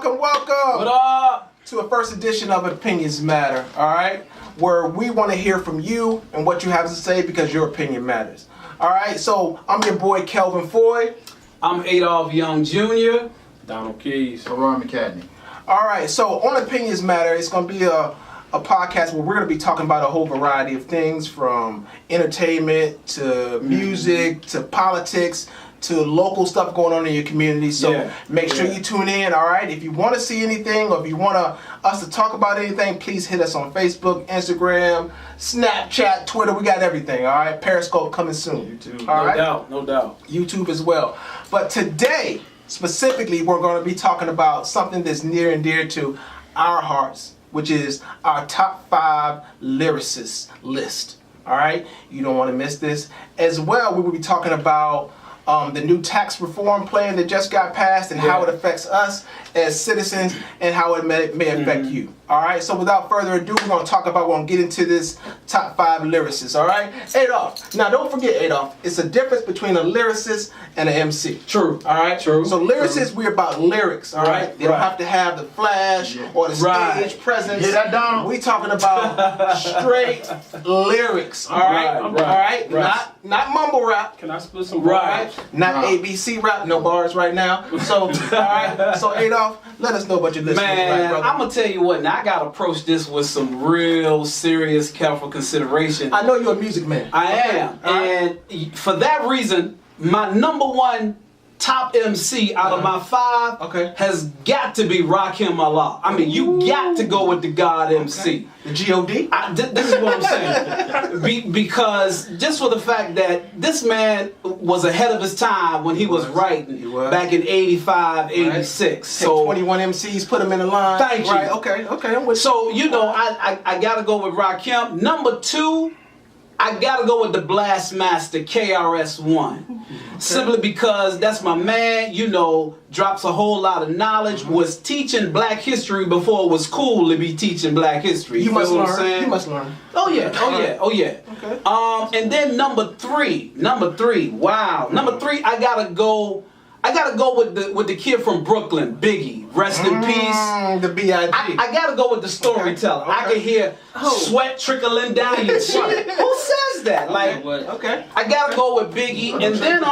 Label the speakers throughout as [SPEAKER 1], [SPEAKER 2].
[SPEAKER 1] welcome.
[SPEAKER 2] What up?
[SPEAKER 1] To a first edition of Opinions Matter, all right? Where we want to hear from you and what you have to say because your opinion matters. All right, so I'm your boy Kelvin Foy.
[SPEAKER 2] I'm Adolph Young Jr.
[SPEAKER 3] Donald Keys.
[SPEAKER 4] Ron McCadney.
[SPEAKER 1] All right, so on Opinions Matter, it's going to be a podcast where we're going to be talking about a whole variety of things from entertainment to music to politics to local stuff going on in your community. So make sure you tune in, all right? If you want to see anything or if you want us to talk about anything, please hit us on Facebook, Instagram, Snapchat, Twitter. We got everything, all right? Periscope coming soon.
[SPEAKER 3] YouTube.
[SPEAKER 1] All right?
[SPEAKER 2] No doubt.
[SPEAKER 1] YouTube as well. But today, specifically, we're going to be talking about something that's near and dear to our hearts, which is our top 5 lyricists list. All right? You don't want to miss this. As well, we will be talking about the new tax reform plan that just got passed and how it affects us as citizens and how it may affect you. All right, so without further ado, we're going to get into this top 5 lyricists. All right, Adolph. Now, don't forget, Adolph, it's a difference between a lyricist and an MC.
[SPEAKER 2] True.
[SPEAKER 1] All right.
[SPEAKER 2] True.
[SPEAKER 1] So lyricists, we're about lyrics. All right. They don't have to have the flash or the stage presence.
[SPEAKER 4] Hear that, Donald?
[SPEAKER 1] We talking about straight lyrics. All right. All right. Not mumble rap.
[SPEAKER 3] Can I split some
[SPEAKER 1] Right. Not ABC rap. No bars right now. So all right. So Adolph, let us know what you're listening to.
[SPEAKER 2] Man,
[SPEAKER 1] brother.
[SPEAKER 2] I'm gonna tell you what. Now I gotta approach this with some real serious, careful consideration.
[SPEAKER 1] I know you're a music man.
[SPEAKER 2] I am, and for that reason, my number one top MC out of my 5 has got to be Rakim Allah. I mean, you got to go with the God MC.
[SPEAKER 1] The G.O.D.?
[SPEAKER 2] This is what I'm saying. Because just for the fact that this man was ahead of his time when he was writing back in 85, 86. So
[SPEAKER 1] 21 MCs, put them in a line.
[SPEAKER 2] Thank you.
[SPEAKER 1] Right, okay, I'm with you.
[SPEAKER 2] So, you know, I got to go with Rakim. Number 2, I gotta go with the Blast Master KRS-One, simply because that's my man. You know, drops a whole lot of knowledge. Was teaching Black history before it was cool to be teaching Black history.
[SPEAKER 1] You must
[SPEAKER 2] feel what I'm
[SPEAKER 1] learn.
[SPEAKER 2] saying?
[SPEAKER 1] You must learn.
[SPEAKER 2] Oh yeah. Okay. And then number three. Wow. Number 3, I gotta go with the kid from Brooklyn, Biggie. Rest in peace.
[SPEAKER 1] The B.I.G.
[SPEAKER 2] I gotta go with the storyteller. I can hear sweat trickling down your cheek. Who says that? Like, I gotta go with Biggie. And then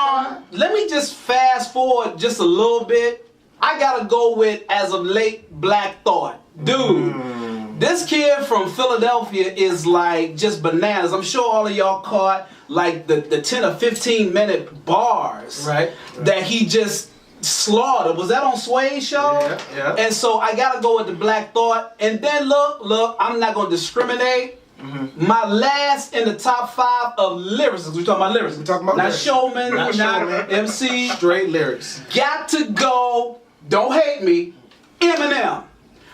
[SPEAKER 2] let me just fast forward just a little bit. I gotta go with As of Late Black Thought. Dude, this kid from Philadelphia is like just bananas. I'm sure all of y'all caught like the 10 or 15 minute bars that he just slaughtered. Was that on Sway's show?
[SPEAKER 1] Yeah.
[SPEAKER 2] And so I gotta go with the Black Thought. And then look, I'm not gonna discriminate. My last in the top 5 of lyricists. We're talking about lyrics.
[SPEAKER 1] We're talking about
[SPEAKER 2] not
[SPEAKER 1] lyrics.
[SPEAKER 2] showman, not MC.
[SPEAKER 1] Straight lyrics.
[SPEAKER 2] Got to go, don't hate me, Eminem.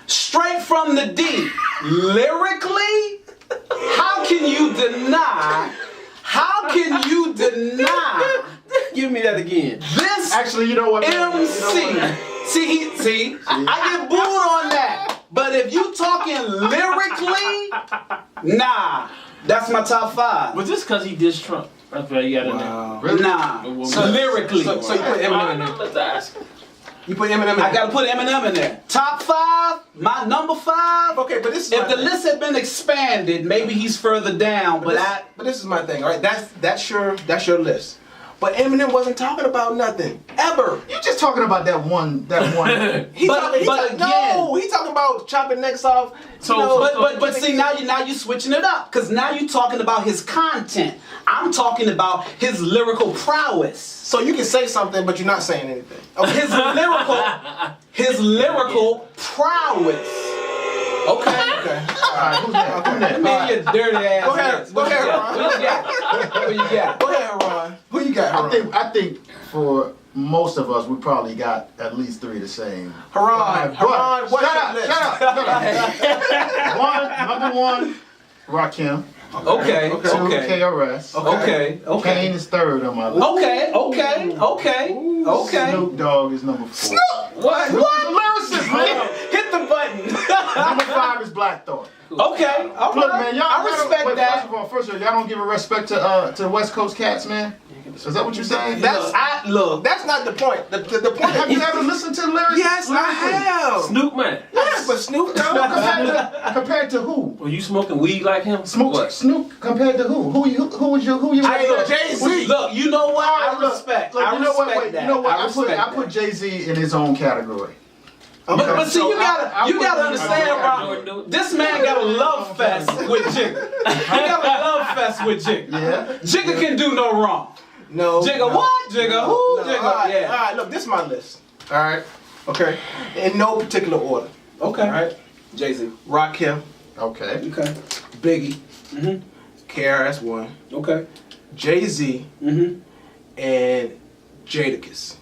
[SPEAKER 2] Straight from the deep. Lyrically, how can you deny?
[SPEAKER 3] Give me that again.
[SPEAKER 2] This
[SPEAKER 4] Actually, you know what?
[SPEAKER 2] MC. See, I get booed on that. But if you talking lyrically, nah, that's my top 5.
[SPEAKER 3] Was this because he dissed Trump? That's why you got in there.
[SPEAKER 4] Really?
[SPEAKER 2] Nah,
[SPEAKER 1] So
[SPEAKER 2] lyrically.
[SPEAKER 1] So you put Eminem in there.
[SPEAKER 3] Let's ask.
[SPEAKER 1] You put Eminem in there.
[SPEAKER 2] I gotta put Eminem in there. Top 5, my number 5.
[SPEAKER 1] Okay, but this is
[SPEAKER 2] If the list had been expanded, maybe he's further down. But
[SPEAKER 1] this is my thing, all right? That's your list. But Eminem wasn't talking about nothing ever.
[SPEAKER 4] You just talking about that one.
[SPEAKER 1] He talking about chopping necks off.
[SPEAKER 2] But see, now you switching it up, because now you're talking about his content. I'm talking about his lyrical prowess.
[SPEAKER 1] So you can say something, but you're not saying anything. Okay.
[SPEAKER 2] His lyrical prowess. Okay.
[SPEAKER 1] All right. Who's that?
[SPEAKER 2] Man, you dirty ass.
[SPEAKER 1] Go ahead, Ron.
[SPEAKER 2] Who you got?
[SPEAKER 1] Go ahead, Ron. Who you got, Ron?
[SPEAKER 4] I think for most of us, we probably got at least 3 the same.
[SPEAKER 1] Haran, what's your list?
[SPEAKER 4] Shut up. Number 1, Rakim.
[SPEAKER 2] Okay.
[SPEAKER 4] 2, KRS.
[SPEAKER 2] Okay.
[SPEAKER 4] Kane is 3rd on my list.
[SPEAKER 2] Okay.
[SPEAKER 4] Snoop Dogg is number 4.
[SPEAKER 2] What?
[SPEAKER 4] Lyricist, man.
[SPEAKER 2] Hit the button.
[SPEAKER 4] Number 5 is Black Thought.
[SPEAKER 2] Okay. All
[SPEAKER 4] Look,
[SPEAKER 2] right.
[SPEAKER 4] man, y'all
[SPEAKER 2] I respect that.
[SPEAKER 4] First of all, y'all don't give a respect to West Coast cats, man. Is that what you're saying?
[SPEAKER 2] Look.
[SPEAKER 1] That's not the point. The point.
[SPEAKER 4] Have you ever listened to lyrics?
[SPEAKER 1] Yes, I have.
[SPEAKER 3] Snoop man.
[SPEAKER 1] Yes, but Snoop Dogg.
[SPEAKER 4] Compared to who?
[SPEAKER 3] Were you smoking weed like him?
[SPEAKER 4] Snoop compared to who? Who you?
[SPEAKER 1] Jay-Z.
[SPEAKER 2] Look, you know what? I respect.
[SPEAKER 4] Look,
[SPEAKER 2] I respect that.
[SPEAKER 4] You know what?
[SPEAKER 2] I respect
[SPEAKER 4] I put Jay-Z in his own category.
[SPEAKER 2] But see,
[SPEAKER 4] So
[SPEAKER 2] you gotta understand,
[SPEAKER 3] Jordan
[SPEAKER 2] bro.
[SPEAKER 3] do it.
[SPEAKER 2] This man got a love fest with Jigga. He got a love fest with Jigga.
[SPEAKER 4] Yeah.
[SPEAKER 2] Jigga can do no wrong.
[SPEAKER 1] No.
[SPEAKER 2] Jigga what? Jigga who? Jigga
[SPEAKER 1] All right,
[SPEAKER 2] yeah.
[SPEAKER 1] all right, look, this is my list. All right. Okay. In no particular order.
[SPEAKER 2] Okay.
[SPEAKER 1] All right.
[SPEAKER 2] Jay-Z.
[SPEAKER 1] Rakim,
[SPEAKER 4] Okay.
[SPEAKER 2] Okay.
[SPEAKER 1] Biggie,
[SPEAKER 2] Mhm.
[SPEAKER 1] KRS-One,
[SPEAKER 2] Okay.
[SPEAKER 1] Jay-Z,
[SPEAKER 2] Mhm.
[SPEAKER 1] and Jadakiss.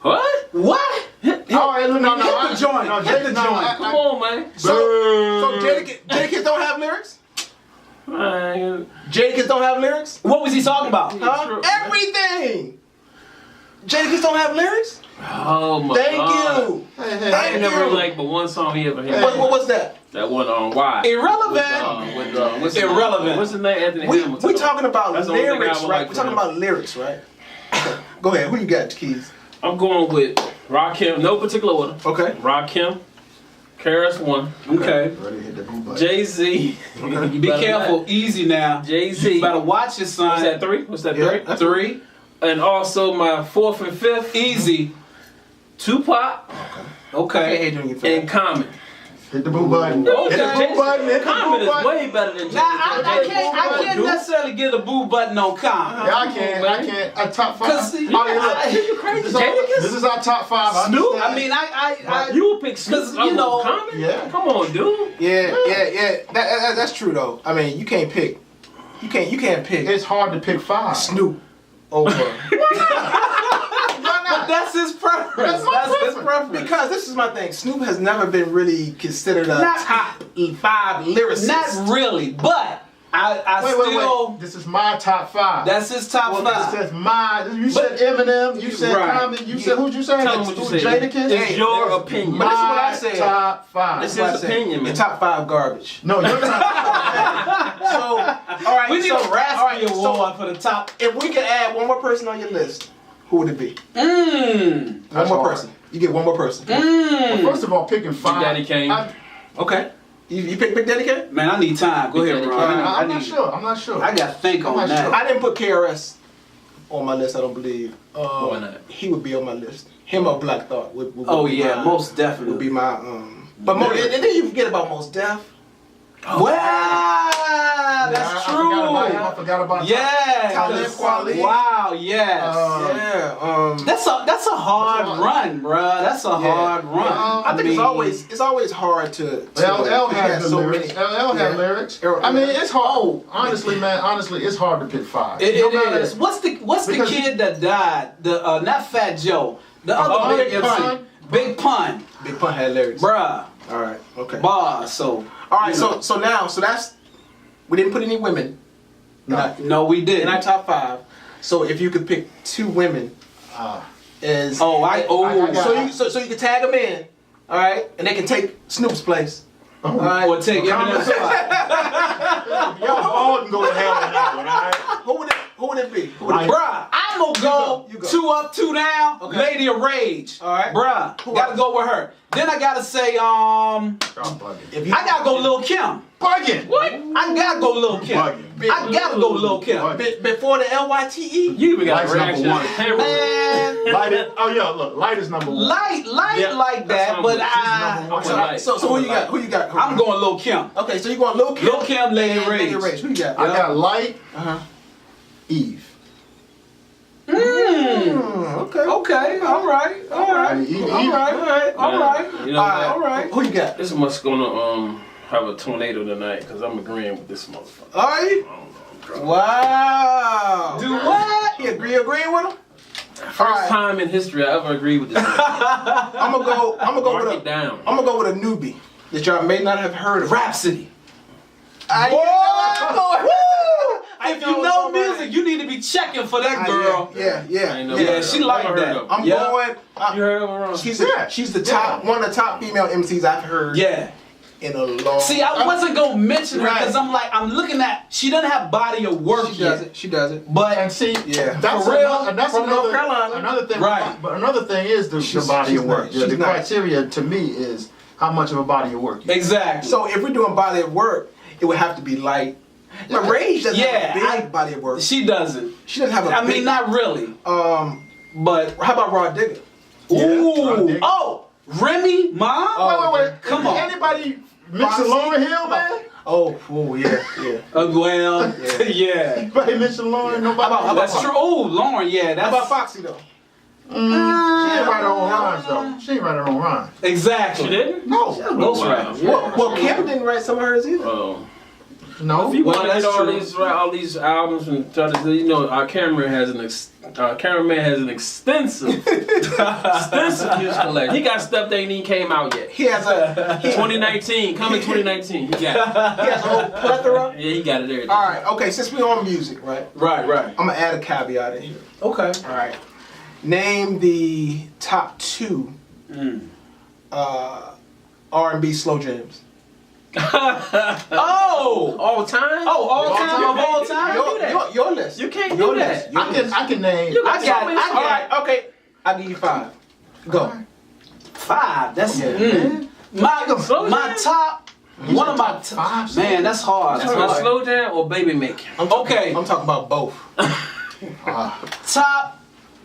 [SPEAKER 3] What?
[SPEAKER 2] What?
[SPEAKER 4] No.
[SPEAKER 1] Hit the joint.
[SPEAKER 4] No,
[SPEAKER 1] Hit the joint.
[SPEAKER 3] Come on, man.
[SPEAKER 1] So Jadakiss don't have lyrics?
[SPEAKER 3] Man.
[SPEAKER 1] Jadakiss don't have lyrics?
[SPEAKER 2] What was he talking about?
[SPEAKER 1] Huh?
[SPEAKER 3] True.
[SPEAKER 1] Everything! Jadakiss don't have lyrics?
[SPEAKER 3] Oh my
[SPEAKER 1] Thank
[SPEAKER 3] God.
[SPEAKER 1] you.
[SPEAKER 3] I
[SPEAKER 1] Thank
[SPEAKER 3] ain't never
[SPEAKER 1] you.
[SPEAKER 3] liked but one song he ever had.
[SPEAKER 1] What was that?
[SPEAKER 3] That one on Why.
[SPEAKER 2] Irrelevant.
[SPEAKER 3] What's his name?
[SPEAKER 2] Irrelevant.
[SPEAKER 3] What's his name? Anthony
[SPEAKER 1] We
[SPEAKER 3] Hamilton.
[SPEAKER 1] talking about
[SPEAKER 3] That's the only thing I
[SPEAKER 1] lyrics,
[SPEAKER 3] would
[SPEAKER 1] right?
[SPEAKER 3] like
[SPEAKER 1] We're
[SPEAKER 3] from
[SPEAKER 1] talking
[SPEAKER 3] him.
[SPEAKER 1] about lyrics, right? Okay. Go ahead. Who you got, Keys?
[SPEAKER 3] I'm going with Rakim, no particular order.
[SPEAKER 1] Okay.
[SPEAKER 3] Rakim, KRS-One,
[SPEAKER 2] Okay.
[SPEAKER 4] Ready to hit the boo button.
[SPEAKER 3] Jay-Z.
[SPEAKER 2] Be careful. Easy now.
[SPEAKER 3] Jay-Z.
[SPEAKER 2] You better watch your son.
[SPEAKER 3] What's that, 3? What's that,
[SPEAKER 1] Yeah.
[SPEAKER 3] 3?
[SPEAKER 2] 3.
[SPEAKER 3] And also my 4th and 5th,
[SPEAKER 2] Easy.
[SPEAKER 3] Tupac
[SPEAKER 2] Okay.
[SPEAKER 1] Hey, doing your
[SPEAKER 3] and Common.
[SPEAKER 4] Hit the boo button.
[SPEAKER 3] Okay.
[SPEAKER 4] Hit the boo button. Hit the
[SPEAKER 3] Common
[SPEAKER 4] boo
[SPEAKER 3] is
[SPEAKER 4] button.
[SPEAKER 3] way better than Jay-Z.
[SPEAKER 2] Now, I can't necessarily get a boo button on Common.
[SPEAKER 4] Yeah, I can. A top 5.
[SPEAKER 2] Cause see,
[SPEAKER 3] You crazy,
[SPEAKER 4] This is our top 5.
[SPEAKER 3] Snoop?
[SPEAKER 2] I mean, I
[SPEAKER 3] You would pick Snoop
[SPEAKER 2] Cause, you know,
[SPEAKER 3] over Common?
[SPEAKER 4] Yeah.
[SPEAKER 3] Come on, dude.
[SPEAKER 1] Yeah. That's true though. I mean, you can't pick. You can't pick
[SPEAKER 4] It's hard to pick 5.
[SPEAKER 1] Snoop over.
[SPEAKER 4] Why
[SPEAKER 2] but
[SPEAKER 4] not?
[SPEAKER 2] that's his preference.
[SPEAKER 4] That's my
[SPEAKER 2] His preference.
[SPEAKER 1] Because this is my thing. Snoop has never been really considered a
[SPEAKER 2] Not-
[SPEAKER 1] top 5 lyricist.
[SPEAKER 2] Not really, but I still.
[SPEAKER 4] Wait. This is my top 5.
[SPEAKER 2] That's his top
[SPEAKER 4] Well,
[SPEAKER 2] 5.
[SPEAKER 4] this says my. You
[SPEAKER 2] But-
[SPEAKER 4] said Eminem. You said
[SPEAKER 2] Right.
[SPEAKER 4] Common. You said who'd you say?
[SPEAKER 3] Tell 'em what you said.
[SPEAKER 4] Jadakiss.
[SPEAKER 3] It's your opinion.
[SPEAKER 1] But this is what I
[SPEAKER 4] My
[SPEAKER 1] said.
[SPEAKER 4] top 5.
[SPEAKER 3] This
[SPEAKER 1] That's what
[SPEAKER 3] his
[SPEAKER 1] I said.
[SPEAKER 3] opinion, man.
[SPEAKER 1] Your top 5 garbage.
[SPEAKER 4] No, you're not.
[SPEAKER 1] So, all right.
[SPEAKER 2] We need a Raspy
[SPEAKER 1] so
[SPEAKER 2] Award for the top.
[SPEAKER 1] if we could add one more person on your list, who would it be?
[SPEAKER 2] Mmm.
[SPEAKER 1] One more
[SPEAKER 4] hard.
[SPEAKER 1] person. You get one more person.
[SPEAKER 2] Mmm.
[SPEAKER 4] First of all, picking 5.
[SPEAKER 3] Daddy Kane.
[SPEAKER 1] Okay. You pick Big Daddy Kane?
[SPEAKER 2] Man, I need time. Go ahead, Ron.
[SPEAKER 4] I'm not sure. I'm not sure.
[SPEAKER 2] I got to think
[SPEAKER 4] I'm
[SPEAKER 2] on
[SPEAKER 4] not
[SPEAKER 2] that.
[SPEAKER 4] sure.
[SPEAKER 1] I didn't put KRS on my list. I don't believe.
[SPEAKER 3] Why not?
[SPEAKER 1] He would be on my list. Him or Black Thought would
[SPEAKER 2] Oh
[SPEAKER 1] be
[SPEAKER 2] yeah,
[SPEAKER 1] my-
[SPEAKER 2] most
[SPEAKER 1] would
[SPEAKER 2] definitely.
[SPEAKER 1] be my But and then you forget about Most Def.
[SPEAKER 2] Wow, that's true.
[SPEAKER 4] I forgot about
[SPEAKER 2] Yeah.
[SPEAKER 1] Talib
[SPEAKER 2] 'cause-
[SPEAKER 1] Kweli.
[SPEAKER 2] Wow. Yes.
[SPEAKER 1] Yeah.
[SPEAKER 2] That's a hard run, bruh. That's a hard run.
[SPEAKER 1] I think it's always hard to
[SPEAKER 4] LL had
[SPEAKER 1] have
[SPEAKER 4] the
[SPEAKER 1] so
[SPEAKER 4] lyrics.
[SPEAKER 1] many.
[SPEAKER 4] LL had
[SPEAKER 1] Yeah.
[SPEAKER 4] lyrics.
[SPEAKER 1] Yeah.
[SPEAKER 4] I mean, it's hard. Honestly, man. Honestly, it's hard to pick 5.
[SPEAKER 2] It
[SPEAKER 4] No matter-
[SPEAKER 2] is. What's the
[SPEAKER 4] Because-
[SPEAKER 2] kid that died? The not Fat Joe. The other big
[SPEAKER 4] Big
[SPEAKER 2] MC.
[SPEAKER 4] Pun.
[SPEAKER 2] Big Pun.
[SPEAKER 1] Big Pun had lyrics.
[SPEAKER 2] Bruh.
[SPEAKER 1] All right. Okay.
[SPEAKER 2] Bar. So.
[SPEAKER 1] All right.
[SPEAKER 2] you know.
[SPEAKER 1] So that's we didn't put any women.
[SPEAKER 4] No.
[SPEAKER 2] No, we
[SPEAKER 1] In
[SPEAKER 2] didn't.
[SPEAKER 1] our top 5. So if you could pick 2 women, is
[SPEAKER 2] Oh, I
[SPEAKER 1] so you can tag them in, all right, and they can take Snoop's place.
[SPEAKER 4] Oh.
[SPEAKER 1] All right.
[SPEAKER 2] Or take Eminem's spot.
[SPEAKER 4] Y'all all can go to hell on that one, all right?
[SPEAKER 1] Who would it be? Who would it be?
[SPEAKER 2] Bruh, I'm gonna go
[SPEAKER 1] You go.
[SPEAKER 2] 2 up, 2 down.
[SPEAKER 1] Okay.
[SPEAKER 2] Lady of Rage.
[SPEAKER 1] All right.
[SPEAKER 2] Bruh,
[SPEAKER 1] Who
[SPEAKER 2] gotta
[SPEAKER 1] else?
[SPEAKER 2] go with her. Then I gotta say,
[SPEAKER 1] If you-
[SPEAKER 2] I gotta go Lil Kim.
[SPEAKER 4] Bugging.
[SPEAKER 2] What? I gotta go Lil Kim.
[SPEAKER 4] Bugging.
[SPEAKER 2] I gotta go Lil Kim.
[SPEAKER 4] Bugging.
[SPEAKER 1] Before the LYTE.
[SPEAKER 3] You even got
[SPEAKER 4] Lights
[SPEAKER 3] a reaction
[SPEAKER 4] number
[SPEAKER 3] on
[SPEAKER 4] one.
[SPEAKER 3] camera.
[SPEAKER 2] Man,
[SPEAKER 4] Light it. Oh yeah, look. Light is number 1.
[SPEAKER 2] light
[SPEAKER 3] Yeah,
[SPEAKER 2] like
[SPEAKER 3] that's
[SPEAKER 2] that,
[SPEAKER 3] what
[SPEAKER 2] but
[SPEAKER 3] I'm with. She's number one.
[SPEAKER 1] So who you got? Who you got?
[SPEAKER 2] I'm going Lil Kim.
[SPEAKER 1] Okay, so you going Lil Kim?
[SPEAKER 2] Lil Kim, Lady
[SPEAKER 1] and Lady
[SPEAKER 2] Rage.
[SPEAKER 1] Rage. Who you got?
[SPEAKER 4] I got Light,
[SPEAKER 1] Uh-huh.
[SPEAKER 4] Eve.
[SPEAKER 1] Okay.
[SPEAKER 2] Okay, all right.
[SPEAKER 1] All right.
[SPEAKER 4] Eve.
[SPEAKER 1] All right.
[SPEAKER 3] You know what?
[SPEAKER 1] All right. Who you got?
[SPEAKER 3] This must gonna have a tornado tonight because I'm agreeing with this motherfucker.
[SPEAKER 1] Are you? Wow.
[SPEAKER 2] Do what?
[SPEAKER 1] He agreeing with him?
[SPEAKER 3] First time in history I ever agreed with this.
[SPEAKER 1] I'm gonna go
[SPEAKER 3] Mark
[SPEAKER 1] with
[SPEAKER 3] it down.
[SPEAKER 1] I'm gonna go with a newbie that y'all may not have heard of.
[SPEAKER 2] Rhapsody. If you know music, you need to be checking for that girl.
[SPEAKER 1] Yeah.
[SPEAKER 3] I ain't never
[SPEAKER 2] Yeah,
[SPEAKER 3] heard
[SPEAKER 2] she
[SPEAKER 3] of it.
[SPEAKER 2] like
[SPEAKER 3] Never heard
[SPEAKER 2] that.
[SPEAKER 3] of it.
[SPEAKER 1] I'm
[SPEAKER 2] Yeah.
[SPEAKER 1] going.
[SPEAKER 3] You heard of her?
[SPEAKER 1] She's the top one of the top female MCs I've heard.
[SPEAKER 2] Yeah.
[SPEAKER 1] in a long.
[SPEAKER 2] See, I wasn't gonna mention her
[SPEAKER 1] Right.
[SPEAKER 2] because I'm looking at. She doesn't have body of work
[SPEAKER 1] She
[SPEAKER 2] yet.
[SPEAKER 1] doesn't. She doesn't.
[SPEAKER 2] But
[SPEAKER 4] And see,
[SPEAKER 1] Yeah.
[SPEAKER 4] that's
[SPEAKER 2] For real?
[SPEAKER 4] another, that's
[SPEAKER 1] From North
[SPEAKER 4] another,
[SPEAKER 1] Carolina.
[SPEAKER 4] another thing.
[SPEAKER 2] Right.
[SPEAKER 4] But another thing is the body
[SPEAKER 1] she's
[SPEAKER 4] of work.
[SPEAKER 1] nice.
[SPEAKER 4] The
[SPEAKER 1] She's nice.
[SPEAKER 4] criteria to me is how much of a body of work you
[SPEAKER 2] exactly.
[SPEAKER 1] So if we're doing body of work, it would have to be light. But Rage doesn't have a big body of work.
[SPEAKER 2] She doesn't.
[SPEAKER 1] She doesn't have a
[SPEAKER 2] I
[SPEAKER 1] big.
[SPEAKER 2] mean, not really. But
[SPEAKER 1] How about Rod Digger?
[SPEAKER 4] Rod
[SPEAKER 2] ooh,
[SPEAKER 4] Digger.
[SPEAKER 2] oh, Remy, Ma.
[SPEAKER 4] Wait.
[SPEAKER 2] Come on.
[SPEAKER 4] Anybody mention
[SPEAKER 1] Foxy?
[SPEAKER 4] Lauryn Hill, man?
[SPEAKER 1] Oh, yeah.
[SPEAKER 2] Well,
[SPEAKER 1] Yeah.
[SPEAKER 2] yeah.
[SPEAKER 4] Anybody mention Lauryn? Nobody.
[SPEAKER 1] How about
[SPEAKER 2] That's
[SPEAKER 1] Foxy?
[SPEAKER 2] true. Oh, Lauren, yeah. That's
[SPEAKER 1] How about Foxy though?
[SPEAKER 4] She ain't write her own rhymes though. She ain't write her own rhymes.
[SPEAKER 2] exactly.
[SPEAKER 3] She didn't?
[SPEAKER 1] No.
[SPEAKER 2] Ghost
[SPEAKER 3] Wow.
[SPEAKER 2] rap.
[SPEAKER 1] Well, Kim didn't write some of hers either.
[SPEAKER 3] Oh.
[SPEAKER 4] No.
[SPEAKER 3] If you
[SPEAKER 2] Well,
[SPEAKER 3] want to
[SPEAKER 2] that's
[SPEAKER 3] get
[SPEAKER 2] true.
[SPEAKER 3] all these albums and try to, our cameraman has an extensive music collection. He got stuff that ain't even came out yet.
[SPEAKER 1] He has a
[SPEAKER 3] 2019, coming 2019. He got
[SPEAKER 1] he has a whole plethora.
[SPEAKER 3] it. Yeah, he got it there.
[SPEAKER 1] All right. Okay. Since we're on music, right?
[SPEAKER 2] Right.
[SPEAKER 1] I'm gonna add a caveat in here.
[SPEAKER 2] Okay.
[SPEAKER 1] All right. Name the top 2 R&B slow jams.
[SPEAKER 2] Oh,
[SPEAKER 3] All time?
[SPEAKER 2] all time of all time.
[SPEAKER 1] Your list.
[SPEAKER 3] You can't
[SPEAKER 1] Your
[SPEAKER 3] do
[SPEAKER 1] list.
[SPEAKER 3] that.
[SPEAKER 1] Your
[SPEAKER 4] I
[SPEAKER 1] list.
[SPEAKER 4] can name.
[SPEAKER 2] I got.
[SPEAKER 1] All right. Okay. I'll give you 5. Go.
[SPEAKER 2] 5. That's
[SPEAKER 1] Yeah.
[SPEAKER 2] my top. One of my
[SPEAKER 4] Five
[SPEAKER 2] man. That's hard.
[SPEAKER 3] That's a slow jam or baby making?
[SPEAKER 2] Okay.
[SPEAKER 1] I'm talking about both.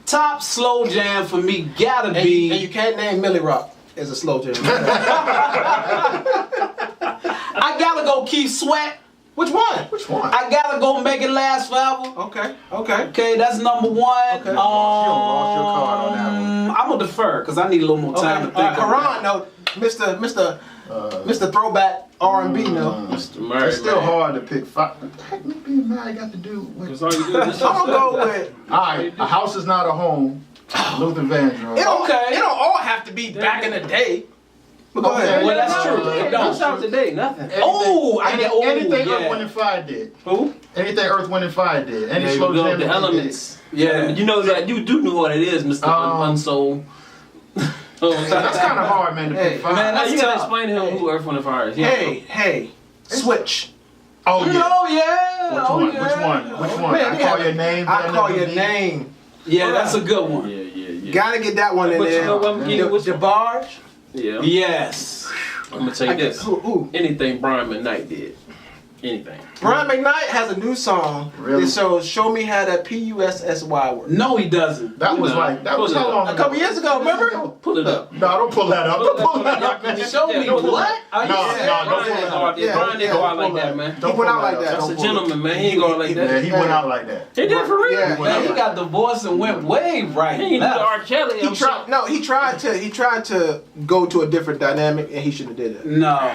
[SPEAKER 2] Top slow jam for me gotta
[SPEAKER 1] And
[SPEAKER 2] be.
[SPEAKER 1] you can't name Millie Rock as a slow jam.
[SPEAKER 2] I gotta go Keith Sweat.
[SPEAKER 1] Which one?
[SPEAKER 4] Which one?
[SPEAKER 2] I gotta go Make It Last Forever.
[SPEAKER 1] Okay.
[SPEAKER 2] Okay, that's number 1.
[SPEAKER 1] Okay.
[SPEAKER 4] You lost your card on that one.
[SPEAKER 2] I'm gonna defer because I need a little more time to think.
[SPEAKER 1] Karan, no, Mr. Throwback R&B, no.
[SPEAKER 3] Murray,
[SPEAKER 4] It's still
[SPEAKER 3] man.
[SPEAKER 4] hard to pick 5. What the heck me being married got to do with?
[SPEAKER 3] That's all you do is
[SPEAKER 1] I'm gonna go with.
[SPEAKER 4] All right, a house is not a home. Luther Vandross.
[SPEAKER 2] Okay.
[SPEAKER 1] It don't all have to be back in the day. But go
[SPEAKER 4] Okay.
[SPEAKER 1] ahead.
[SPEAKER 2] Well, that's true.
[SPEAKER 3] It don't stop today, nothing.
[SPEAKER 2] Oh, I get. Oh,
[SPEAKER 4] anything
[SPEAKER 2] yeah.
[SPEAKER 4] Earth, Wind, and Fire did.
[SPEAKER 2] Who?
[SPEAKER 4] Anything Earth, Wind, and Fire did. Any
[SPEAKER 3] There you
[SPEAKER 4] slow
[SPEAKER 3] go,
[SPEAKER 4] jam
[SPEAKER 3] the
[SPEAKER 4] that they
[SPEAKER 3] elements.
[SPEAKER 2] Yeah.
[SPEAKER 3] You know that you do know what it is, Mr. Unsold.
[SPEAKER 4] did. That's kind of hard, man, to
[SPEAKER 1] Hey,
[SPEAKER 4] pick 5.
[SPEAKER 2] man,
[SPEAKER 3] You
[SPEAKER 2] That's
[SPEAKER 3] gotta
[SPEAKER 2] tough.
[SPEAKER 3] explain to him who Earth, Wind, and Fire is.
[SPEAKER 1] Hey, switch.
[SPEAKER 4] oh, yeah.
[SPEAKER 2] Oh yeah.
[SPEAKER 4] Which
[SPEAKER 2] Oh
[SPEAKER 4] one?
[SPEAKER 2] yeah.
[SPEAKER 4] Which one?
[SPEAKER 1] Man,
[SPEAKER 4] I
[SPEAKER 1] they
[SPEAKER 4] call
[SPEAKER 1] have-
[SPEAKER 4] your name.
[SPEAKER 1] I call your
[SPEAKER 4] WD.
[SPEAKER 1] name.
[SPEAKER 2] Yeah, that's a good one.
[SPEAKER 3] Yeah.
[SPEAKER 1] Gotta get that one in
[SPEAKER 3] But you
[SPEAKER 1] there.
[SPEAKER 3] know what I'm getting? Which one?
[SPEAKER 1] DeBarge.
[SPEAKER 3] Yeah.
[SPEAKER 2] Yes.
[SPEAKER 3] I'm gonna tell you this.
[SPEAKER 1] Who?
[SPEAKER 3] Anything Brian McKnight did. Anything.
[SPEAKER 1] Brian McKnight has a new song.
[SPEAKER 4] Really?
[SPEAKER 1] That shows "Show Me How That P-U-S-S-Y works."
[SPEAKER 2] No, he doesn't.
[SPEAKER 4] That was
[SPEAKER 3] No.
[SPEAKER 4] that was how long
[SPEAKER 1] A couple years ago, remember?
[SPEAKER 3] Pull it up.
[SPEAKER 4] No, don't pull that up. Don't pull that up, man.
[SPEAKER 2] Show me
[SPEAKER 3] don't pull
[SPEAKER 2] what? Are you
[SPEAKER 4] No,
[SPEAKER 2] serious?
[SPEAKER 4] no, don't
[SPEAKER 3] Brian
[SPEAKER 4] pull
[SPEAKER 3] didn't
[SPEAKER 4] that
[SPEAKER 3] go out
[SPEAKER 4] up.
[SPEAKER 3] there. Brian didn't go out like that, man.
[SPEAKER 4] Don't
[SPEAKER 1] He went
[SPEAKER 4] pull
[SPEAKER 1] out like
[SPEAKER 4] up.
[SPEAKER 1] that.
[SPEAKER 3] That's
[SPEAKER 1] Don't
[SPEAKER 3] a
[SPEAKER 1] pull it.
[SPEAKER 3] gentleman, man. He ain't going like
[SPEAKER 4] Yeah,
[SPEAKER 3] that.
[SPEAKER 4] he went out like that.
[SPEAKER 3] He did for real.
[SPEAKER 1] Yeah.
[SPEAKER 2] Man, he got divorced and went way right.
[SPEAKER 3] He ain't do the R. Kelly.
[SPEAKER 1] He tried. No, he tried to go to a different dynamic, and he shouldn't have did it.
[SPEAKER 2] No.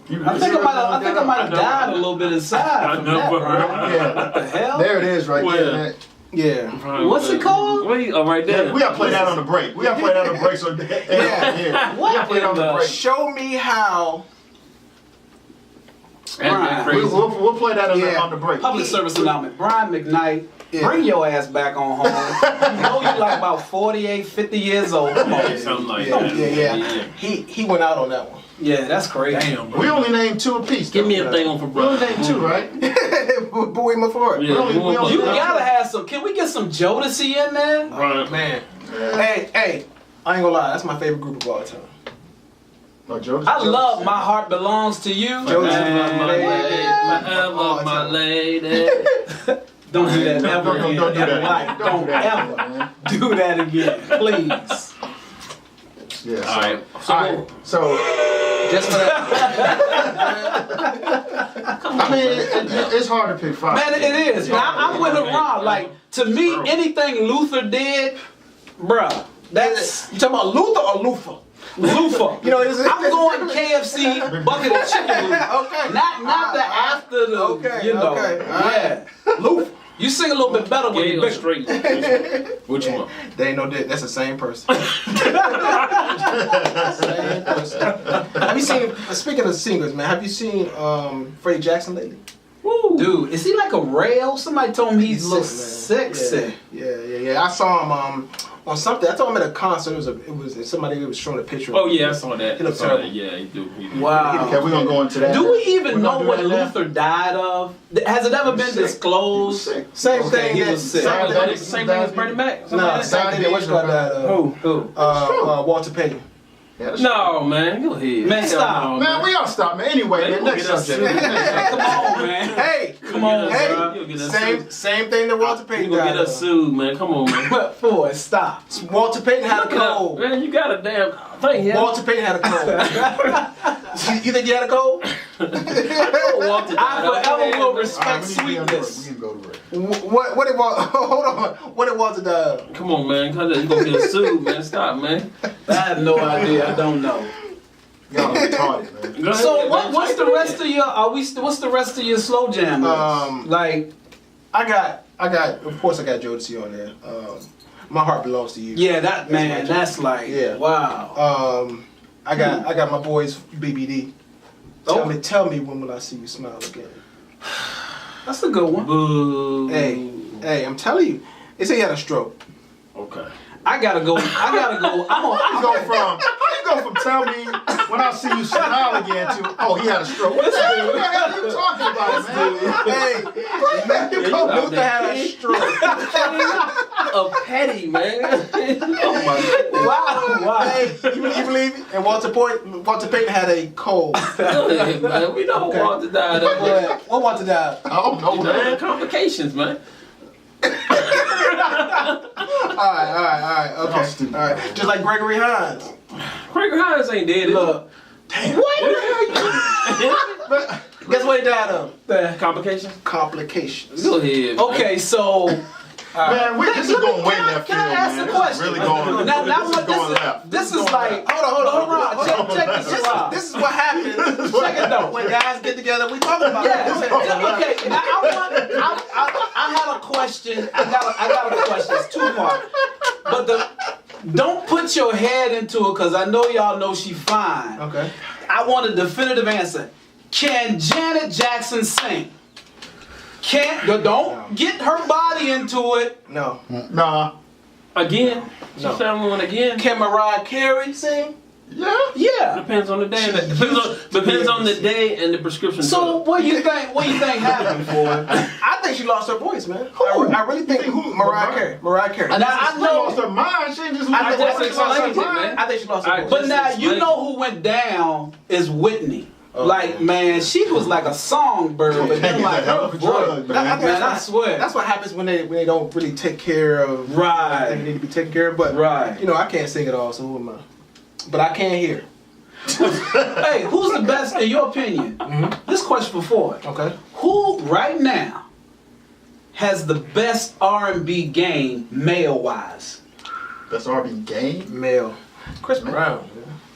[SPEAKER 2] I think I might have died a little bit inside from that, Brian.
[SPEAKER 4] Yeah.
[SPEAKER 2] What the hell?
[SPEAKER 4] There it is right
[SPEAKER 3] Where?
[SPEAKER 4] there, man.
[SPEAKER 1] Yeah.
[SPEAKER 2] What's it called?
[SPEAKER 3] Wait, oh, right there.
[SPEAKER 4] We gotta play that on the break. We gotta play that on the break. So yeah. We gotta play that on the break.
[SPEAKER 1] Show me how.
[SPEAKER 3] And
[SPEAKER 2] Brian.
[SPEAKER 4] We'll play that
[SPEAKER 1] Yeah.
[SPEAKER 4] on the break.
[SPEAKER 2] Public service announcement. Brian McKnight,
[SPEAKER 1] Yeah.
[SPEAKER 2] bring your ass back on home. You know you like about 48, 50 years old. Come on.
[SPEAKER 3] something like
[SPEAKER 1] Yeah,
[SPEAKER 3] that.
[SPEAKER 1] yeah. He went out on that one.
[SPEAKER 2] Yeah, that's crazy.
[SPEAKER 3] Damn.
[SPEAKER 4] We only named 2 apiece.
[SPEAKER 3] Give me
[SPEAKER 4] though.
[SPEAKER 3] a thing on for
[SPEAKER 4] We only
[SPEAKER 3] Brian.
[SPEAKER 4] named 2, right?
[SPEAKER 1] Boy, my for it.
[SPEAKER 3] Yeah,
[SPEAKER 4] We only-
[SPEAKER 2] You gotta have some. Can we get some Jodeci in there?
[SPEAKER 3] Brian.
[SPEAKER 1] Man. Hey, I ain't gonna lie. That's my favorite group of all time.
[SPEAKER 4] Oh, Joe,
[SPEAKER 2] I love My Heart Belongs to You.
[SPEAKER 1] Jodeci,
[SPEAKER 3] My
[SPEAKER 1] lady.
[SPEAKER 3] forever, my lady.
[SPEAKER 2] Don't do that ever
[SPEAKER 4] Don't
[SPEAKER 2] again.
[SPEAKER 4] do that.
[SPEAKER 2] Like, don't
[SPEAKER 4] do that,
[SPEAKER 2] ever
[SPEAKER 4] man.
[SPEAKER 2] do that again, please.
[SPEAKER 4] Yeah.
[SPEAKER 3] All right.
[SPEAKER 4] All right. So,
[SPEAKER 1] Just for that.
[SPEAKER 4] I mean, it's hard to pick 5.
[SPEAKER 2] Man, it is. Man, I'm with Ron. Like, to me, anything Luther did, bruh, that's
[SPEAKER 1] You talking about Luther or Luther?
[SPEAKER 2] Luther.
[SPEAKER 1] You know, it's,
[SPEAKER 2] I'm going KFC bucket of chicken Luther.
[SPEAKER 1] Okay.
[SPEAKER 2] Not the after the,
[SPEAKER 1] Okay,
[SPEAKER 2] you know.
[SPEAKER 1] okay, all
[SPEAKER 2] Yeah. Luther. You sing a little bit better when
[SPEAKER 3] Gay
[SPEAKER 2] you're
[SPEAKER 3] or
[SPEAKER 2] bigger.
[SPEAKER 3] straight? Which one?
[SPEAKER 1] They ain't no dick. That's the same person. Same person. Have you seen? Speaking of singers, man, have you seen Freddie Jackson lately?
[SPEAKER 2] Woo. Dude, is he like a rail? Somebody told me he's a little sick.
[SPEAKER 1] Yeah, yeah. I saw him on something. I told him at a concert. It was somebody was showing a picture.
[SPEAKER 3] Oh yeah, I saw that.
[SPEAKER 1] He looked terrible.
[SPEAKER 3] Yeah, he do.
[SPEAKER 2] Wow.
[SPEAKER 4] Okay, we're gonna go into that.
[SPEAKER 2] Do we even know what
[SPEAKER 4] do that
[SPEAKER 2] Luther died of? Has it ever been disclosed?
[SPEAKER 1] Same
[SPEAKER 2] Okay,
[SPEAKER 1] thing.
[SPEAKER 2] he
[SPEAKER 1] that-
[SPEAKER 2] was sick.
[SPEAKER 3] Same thing as Bernie Mac.
[SPEAKER 1] No, same thing that what's called that.
[SPEAKER 2] Who?
[SPEAKER 1] Walter Payton.
[SPEAKER 3] No, man, go ahead.
[SPEAKER 2] Man, stop.
[SPEAKER 3] No,
[SPEAKER 4] Man, we gotta stop, man. Anyway, man, next subject.
[SPEAKER 2] Come on, man.
[SPEAKER 1] Hey,
[SPEAKER 2] Come on,
[SPEAKER 1] hey,
[SPEAKER 2] bro.
[SPEAKER 3] You'll get us
[SPEAKER 1] same thing that Walter
[SPEAKER 3] You
[SPEAKER 1] Payton
[SPEAKER 3] gonna
[SPEAKER 1] died
[SPEAKER 3] get us
[SPEAKER 1] of.
[SPEAKER 3] sued, man. Come on, man.
[SPEAKER 2] What for? Stop.
[SPEAKER 1] Walter Payton had a
[SPEAKER 3] Look it up,
[SPEAKER 1] cold.
[SPEAKER 3] man. You got a damn thing here.
[SPEAKER 1] Walter Payton had a cold. You think he had a cold?
[SPEAKER 3] Walter
[SPEAKER 2] I forever will
[SPEAKER 4] All right,
[SPEAKER 2] respect
[SPEAKER 4] we need to
[SPEAKER 2] sweetness.
[SPEAKER 4] go to break.
[SPEAKER 1] What did Walter? Hold on. What did Walter die of?
[SPEAKER 3] Come on, man. Cause you gonna get us sued, man. Stop, man.
[SPEAKER 2] I have no idea. I don't know.
[SPEAKER 4] Y'all retarded, man.
[SPEAKER 3] Go ahead,
[SPEAKER 2] So
[SPEAKER 3] man.
[SPEAKER 2] what's the rest of your? What's the rest of your slow jam? Like,
[SPEAKER 1] I got. Of course, I got Jodeci on there. My heart belongs to you.
[SPEAKER 2] yeah, that man. That's like,
[SPEAKER 1] Yeah.
[SPEAKER 2] wow.
[SPEAKER 1] I got my boys BBD. Tell me when will I see you smile again?
[SPEAKER 2] That's a good one.
[SPEAKER 3] Boo.
[SPEAKER 1] Hey, I'm telling you, they say he had a stroke.
[SPEAKER 3] Okay.
[SPEAKER 2] I gotta go.
[SPEAKER 4] You go from tell me when I see you smile again to he had a stroke. What the hell are you talking about, man?
[SPEAKER 1] Hey, Luther had a stroke.
[SPEAKER 3] A petty, man. Oh my
[SPEAKER 2] Wow.
[SPEAKER 1] Hey, you believe it? And Walter Payton had a cold.
[SPEAKER 3] God, man. We know Walter died of.
[SPEAKER 1] What Walter died?
[SPEAKER 4] I don't know,
[SPEAKER 3] Man,
[SPEAKER 4] man.
[SPEAKER 3] complications, man.
[SPEAKER 1] All right. Okay.
[SPEAKER 4] Y'all stupid.
[SPEAKER 1] All right. Just like Gregory Hines.
[SPEAKER 3] Craig Hines ain't dead.
[SPEAKER 2] Look.
[SPEAKER 1] But guess what he died of?
[SPEAKER 3] Complications?
[SPEAKER 1] Complications.
[SPEAKER 3] Go ahead. Man.
[SPEAKER 2] Okay, so
[SPEAKER 4] Man, this is going way left
[SPEAKER 2] can I
[SPEAKER 4] field,
[SPEAKER 2] ask
[SPEAKER 4] man.
[SPEAKER 2] a
[SPEAKER 4] This is
[SPEAKER 2] question?
[SPEAKER 4] really going.
[SPEAKER 2] Now
[SPEAKER 4] This is
[SPEAKER 2] what
[SPEAKER 4] going left.
[SPEAKER 2] this is like.
[SPEAKER 1] Hold on.
[SPEAKER 2] Check this out.
[SPEAKER 1] This is what happens
[SPEAKER 2] Check it though.
[SPEAKER 1] when guys get together. We talk about
[SPEAKER 2] Yeah.
[SPEAKER 1] it.
[SPEAKER 2] Okay. Now I had a question. I got a question. It's two-part. But don't put your head into it because I know y'all know she fine.
[SPEAKER 1] Okay.
[SPEAKER 2] I want a definitive answer. Can Janet Jackson sing? Don't get her body into it.
[SPEAKER 1] No.
[SPEAKER 4] Nah.
[SPEAKER 3] Again? She
[SPEAKER 1] No.
[SPEAKER 3] found one again?
[SPEAKER 1] Can Mariah Carey sing?
[SPEAKER 4] Yeah.
[SPEAKER 2] Yeah.
[SPEAKER 3] Depends on the day. Depends on the day and the prescription.
[SPEAKER 2] So
[SPEAKER 3] drug.
[SPEAKER 2] what do you think happened for it?
[SPEAKER 1] I think she lost her voice, man.
[SPEAKER 4] Who?
[SPEAKER 1] I really think
[SPEAKER 4] Who?
[SPEAKER 1] Mariah Carey.
[SPEAKER 2] And I
[SPEAKER 4] She
[SPEAKER 2] know,
[SPEAKER 4] lost her mind. She ain't just
[SPEAKER 1] I
[SPEAKER 3] just
[SPEAKER 1] think she lost her
[SPEAKER 3] explained it,
[SPEAKER 1] mind.
[SPEAKER 3] man.
[SPEAKER 1] I think she lost her voice.
[SPEAKER 2] but now you
[SPEAKER 3] explain
[SPEAKER 2] know who went down is Whitney.
[SPEAKER 1] Oh,
[SPEAKER 2] Like man, she was like a songbird, but then
[SPEAKER 4] He's a
[SPEAKER 2] like
[SPEAKER 4] hell
[SPEAKER 2] her
[SPEAKER 4] of a
[SPEAKER 2] voice.
[SPEAKER 4] drug,
[SPEAKER 1] I think
[SPEAKER 4] man.
[SPEAKER 2] Man, I
[SPEAKER 1] that's
[SPEAKER 2] swear.
[SPEAKER 1] That's what happens when they don't really take care of
[SPEAKER 2] Right.
[SPEAKER 1] They need to be taken care of. But
[SPEAKER 2] Right.
[SPEAKER 1] you know, I can't sing it all, so who am I? But I can hear.
[SPEAKER 2] Hey, who's the best in your opinion? This question before.
[SPEAKER 1] Okay.
[SPEAKER 2] Who right now has the best R&B game male wise?
[SPEAKER 4] That's R&B game?
[SPEAKER 1] Male. Chris Brown.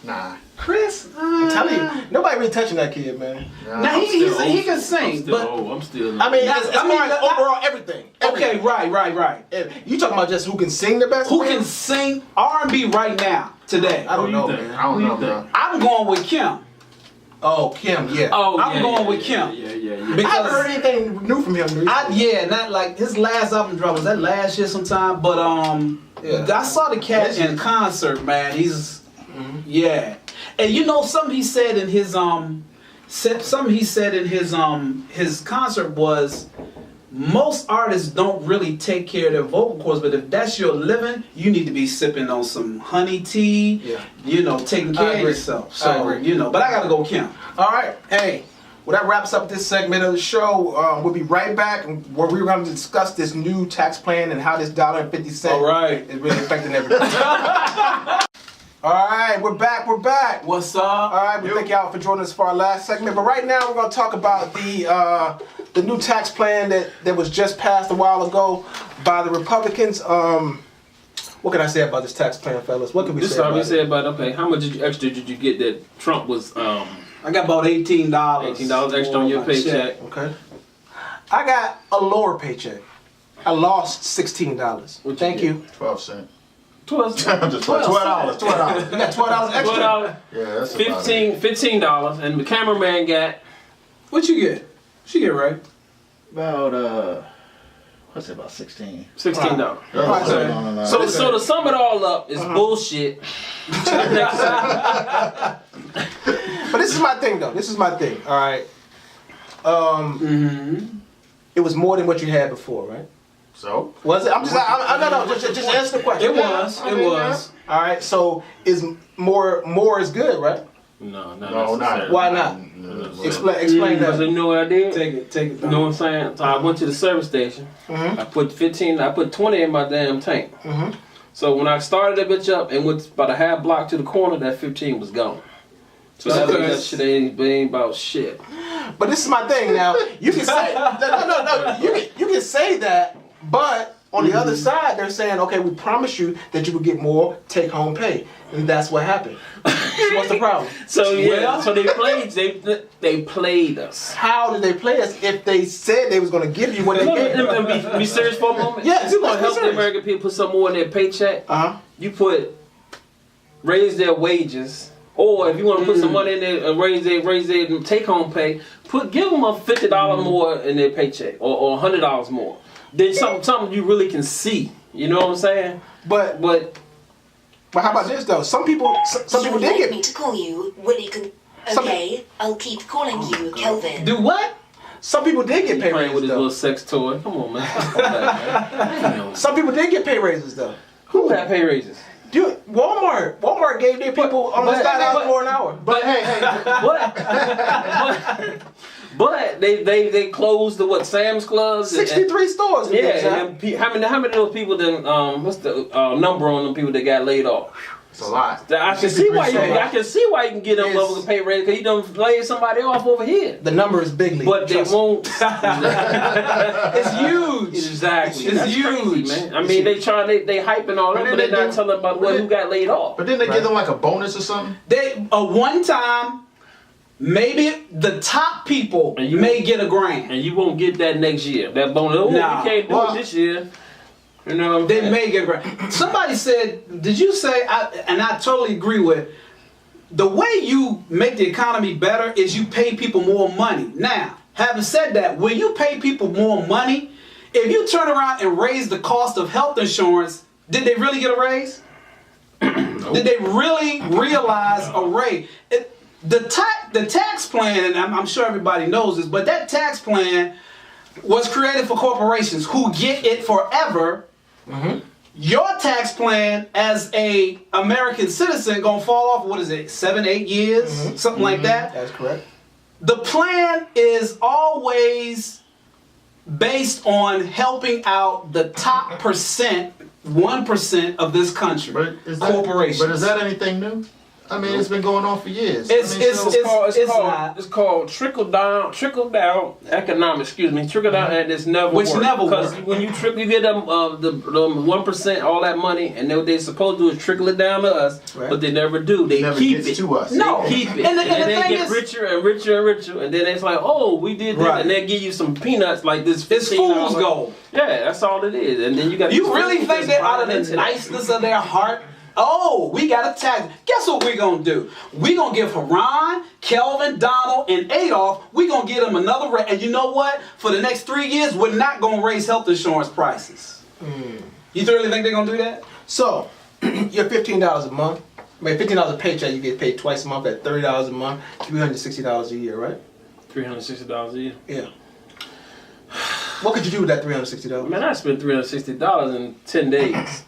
[SPEAKER 4] Nah.
[SPEAKER 2] Chris?
[SPEAKER 1] I'm telling you, nobody really touching that kid, man.
[SPEAKER 4] Nah.
[SPEAKER 2] Now he can sing, but
[SPEAKER 3] I'm still.
[SPEAKER 1] I mean,
[SPEAKER 2] Now,
[SPEAKER 1] as
[SPEAKER 2] I mean,
[SPEAKER 1] far as overall everything.
[SPEAKER 2] okay, right.
[SPEAKER 1] If you talking about just who can sing the best?
[SPEAKER 2] Who
[SPEAKER 1] man?
[SPEAKER 2] can sing R&B right now today?
[SPEAKER 1] I don't know,
[SPEAKER 3] Who you think?
[SPEAKER 1] man.
[SPEAKER 4] I don't
[SPEAKER 3] Who you
[SPEAKER 4] know,
[SPEAKER 3] think?
[SPEAKER 4] bro.
[SPEAKER 2] I'm going with Kim.
[SPEAKER 1] Oh, Kim, yeah.
[SPEAKER 3] Oh,
[SPEAKER 2] I'm
[SPEAKER 3] yeah,
[SPEAKER 2] going
[SPEAKER 3] yeah,
[SPEAKER 2] with
[SPEAKER 3] yeah,
[SPEAKER 2] Kim.
[SPEAKER 3] Yeah.
[SPEAKER 1] I haven't heard anything new from him. Recently.
[SPEAKER 2] Not like his last album drop was that last year sometime, but
[SPEAKER 1] Yeah.
[SPEAKER 2] I saw the cat in concert, man. He's yeah, and you know something he said in his his concert was most artists don't really take care of their vocal cords, but if that's your living, you need to be sipping on some honey tea,
[SPEAKER 1] Yeah.
[SPEAKER 2] you know, taking care of
[SPEAKER 1] agree.
[SPEAKER 2] yourself.
[SPEAKER 1] I
[SPEAKER 2] So
[SPEAKER 1] agree.
[SPEAKER 2] you know, but I gotta go Kim.
[SPEAKER 1] All right. Hey, well, that wraps up this segment of the show. We'll be right back where we're going to discuss this new tax plan and how this $1.50
[SPEAKER 2] All right.
[SPEAKER 1] is really affecting everybody. All right, we're back.
[SPEAKER 2] What's up?
[SPEAKER 1] All right, we thank y'all for joining us for our last segment. But right now, we're going to talk about the new tax plan that was just passed a while ago by the Republicans. What can I say about this tax plan, fellas? What can we
[SPEAKER 3] This
[SPEAKER 1] say
[SPEAKER 3] is all
[SPEAKER 1] about
[SPEAKER 3] we
[SPEAKER 1] it?
[SPEAKER 3] said about okay. How much extra did you get that Trump was
[SPEAKER 2] I got about $18.
[SPEAKER 3] $18 extra on your
[SPEAKER 2] for my
[SPEAKER 3] paycheck?
[SPEAKER 1] Okay. I got a lower paycheck. I lost $16.
[SPEAKER 3] What you
[SPEAKER 1] Thank
[SPEAKER 3] get?
[SPEAKER 1] you.
[SPEAKER 4] 12 cents.
[SPEAKER 3] $12.
[SPEAKER 4] I'm just playing. $12.
[SPEAKER 1] You got $12 extra.
[SPEAKER 3] $12.
[SPEAKER 4] Yeah, that's about it.
[SPEAKER 3] $15, and the cameraman got
[SPEAKER 2] What you get? She get right.
[SPEAKER 3] about
[SPEAKER 4] I say about 16.
[SPEAKER 3] $16.
[SPEAKER 4] No.
[SPEAKER 3] So to sum it all up, it's bullshit.
[SPEAKER 1] But this is my thing, though. This is my thing. All right. It was more than what you had before, right?
[SPEAKER 4] So?
[SPEAKER 1] Was it? Just answer the question.
[SPEAKER 2] It was.
[SPEAKER 1] All right. So is more is good, right?
[SPEAKER 3] No,
[SPEAKER 4] not.
[SPEAKER 1] Why not? Explain
[SPEAKER 3] Because
[SPEAKER 1] that.
[SPEAKER 3] you know what I did?
[SPEAKER 2] Take it.
[SPEAKER 3] You know what I'm saying? So I went to the service station. I put 20 in my damn tank. So when I started that bitch up and went about a half block to the corner, that 15 was gone. So that shit ain't about shit.
[SPEAKER 1] But this is my thing now. You can say no. You can say that, but on the other side, they're saying, okay, we promise you that you will get more take-home pay, and that's what happened. So what's the problem?
[SPEAKER 3] So so they played us.
[SPEAKER 1] How did they play us if they said they was going to give you what they gave?
[SPEAKER 3] Be serious for a moment.
[SPEAKER 1] Yes,
[SPEAKER 3] you want to
[SPEAKER 1] let's be
[SPEAKER 3] help the
[SPEAKER 1] serious.
[SPEAKER 3] American people put some more in their paycheck. You raise their wages. Or if you want to put some money in there and raise their take-home pay, give them a $50 more in their paycheck or $100 more. Then something you really can see. You know what I'm saying?
[SPEAKER 1] But how about this though? Some people did get
[SPEAKER 5] me to call you, Willie. Okay, I'll keep calling you, Kelvin.
[SPEAKER 2] Do what?
[SPEAKER 1] Some people did get pay
[SPEAKER 3] Playing with
[SPEAKER 1] raises
[SPEAKER 3] his little
[SPEAKER 1] though.
[SPEAKER 3] sex toy. Come on, man. Man.
[SPEAKER 1] Some people did get pay raises though.
[SPEAKER 3] Who had pay raises?
[SPEAKER 1] Dude, Walmart gave their people almost $5 more an hour.
[SPEAKER 4] But hey.
[SPEAKER 3] But they closed the Sam's Clubs.
[SPEAKER 1] 63 stores.
[SPEAKER 3] And how many of those people then? What's the number on them people that got laid off?
[SPEAKER 4] It's a lot.
[SPEAKER 3] I can see why you can get them motherfuckers pay raise because you done laid somebody off over here.
[SPEAKER 1] The number is bigly.
[SPEAKER 3] But they won't.
[SPEAKER 2] It's huge.
[SPEAKER 3] Exactly.
[SPEAKER 2] It's
[SPEAKER 3] That's
[SPEAKER 2] huge,
[SPEAKER 3] crazy, man. I mean, they hyping all that, but they're not telling about who got laid off.
[SPEAKER 4] But then they give them like a bonus or something?
[SPEAKER 2] A one time, maybe the top people may get $1,000.
[SPEAKER 3] And you won't get that next year. That bonus. Oh,
[SPEAKER 2] Nah.
[SPEAKER 3] you can't do it this year. You know what I'm
[SPEAKER 2] They
[SPEAKER 3] saying?
[SPEAKER 2] may get $1,000. Somebody said, did you say, and I totally agree with, the way you make the economy better is you pay people more money. Now, having said that, when you pay people more money, if you turn around and raise the cost of health insurance, did they really get a raise? Did they really realize a raise? The tax plan, and I'm sure everybody knows this, but that tax plan was created for corporations who get it forever. Your tax plan as a American citizen gonna fall off, 7-8 years, something like that.
[SPEAKER 1] That's correct.
[SPEAKER 2] The plan is always based on helping out the top 1% of this country. Corporations.
[SPEAKER 4] But is that anything new? I mean, it's been going on for years.
[SPEAKER 3] It's called trickle down economics. Trickle down, and it's never
[SPEAKER 2] Which
[SPEAKER 3] worked.
[SPEAKER 2] never
[SPEAKER 3] Because
[SPEAKER 2] worked.
[SPEAKER 3] when you get them the 1%, all that money, and they're supposed to do is trickle it down to us, but they never do. They
[SPEAKER 4] never
[SPEAKER 3] keep
[SPEAKER 4] gets
[SPEAKER 3] it
[SPEAKER 4] to us.
[SPEAKER 2] No.
[SPEAKER 3] They keep it,
[SPEAKER 2] And the
[SPEAKER 3] then
[SPEAKER 2] thing
[SPEAKER 3] they get
[SPEAKER 2] is-
[SPEAKER 3] richer and richer and richer, and then it's like, oh, we did this,
[SPEAKER 2] Right.
[SPEAKER 3] and they give you some peanuts like this.
[SPEAKER 2] It's fool's gold.
[SPEAKER 3] Yeah, that's all it is. And then you got.
[SPEAKER 2] You really think that out of the niceness of their heart, oh, we got a tax. Guess what we gonna do? We gonna give Haran, Kelvin, Donald, and Adolph, we gonna give them another rate. And you know what? For the next 3 years, we're not gonna raise health insurance prices. You really think they're gonna do that?
[SPEAKER 1] So, you're $15 a month. I mean, $15 a paycheck, you get paid twice a month at $30 a month, $360 a year, right?
[SPEAKER 3] $360 a year.
[SPEAKER 1] Yeah. What could you do with that $360?
[SPEAKER 3] Man, I spent $360 in 10 days.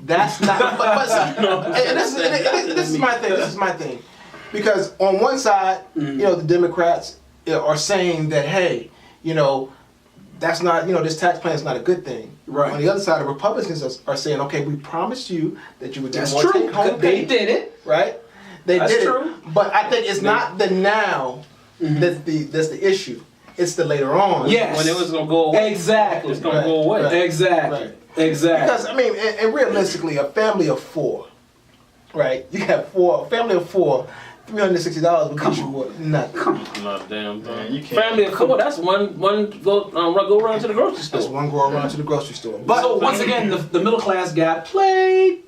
[SPEAKER 1] That's not. And this is my thing. This is my thing, because on one side, the Democrats are saying that, hey, that's not, this tax plan is not a good thing.
[SPEAKER 2] Right.
[SPEAKER 1] On the other side, the Republicans are saying, okay, we promised you that you would get
[SPEAKER 2] That's
[SPEAKER 1] more
[SPEAKER 2] true.
[SPEAKER 1] take-home
[SPEAKER 2] They
[SPEAKER 1] pay.
[SPEAKER 2] did it.
[SPEAKER 1] Right. They
[SPEAKER 2] That's
[SPEAKER 1] did
[SPEAKER 2] true.
[SPEAKER 1] it. But I think it's not the now that's the issue. It's the later on.
[SPEAKER 2] Yes.
[SPEAKER 3] When it was gonna go away.
[SPEAKER 2] Exactly.
[SPEAKER 3] It's gonna go away.
[SPEAKER 1] Right.
[SPEAKER 2] Exactly.
[SPEAKER 1] Right.
[SPEAKER 2] Exactly.
[SPEAKER 1] Because, I mean, and realistically, a family of 4, right? You have a family of 4, $360 would get you what? Nothing.
[SPEAKER 2] Come on.
[SPEAKER 3] Not a damn thing.
[SPEAKER 4] Man, you can't.
[SPEAKER 3] Family of 4, that's one go around to the grocery store.
[SPEAKER 1] That's one go around to the grocery store. But
[SPEAKER 2] So once again, the middle class got played.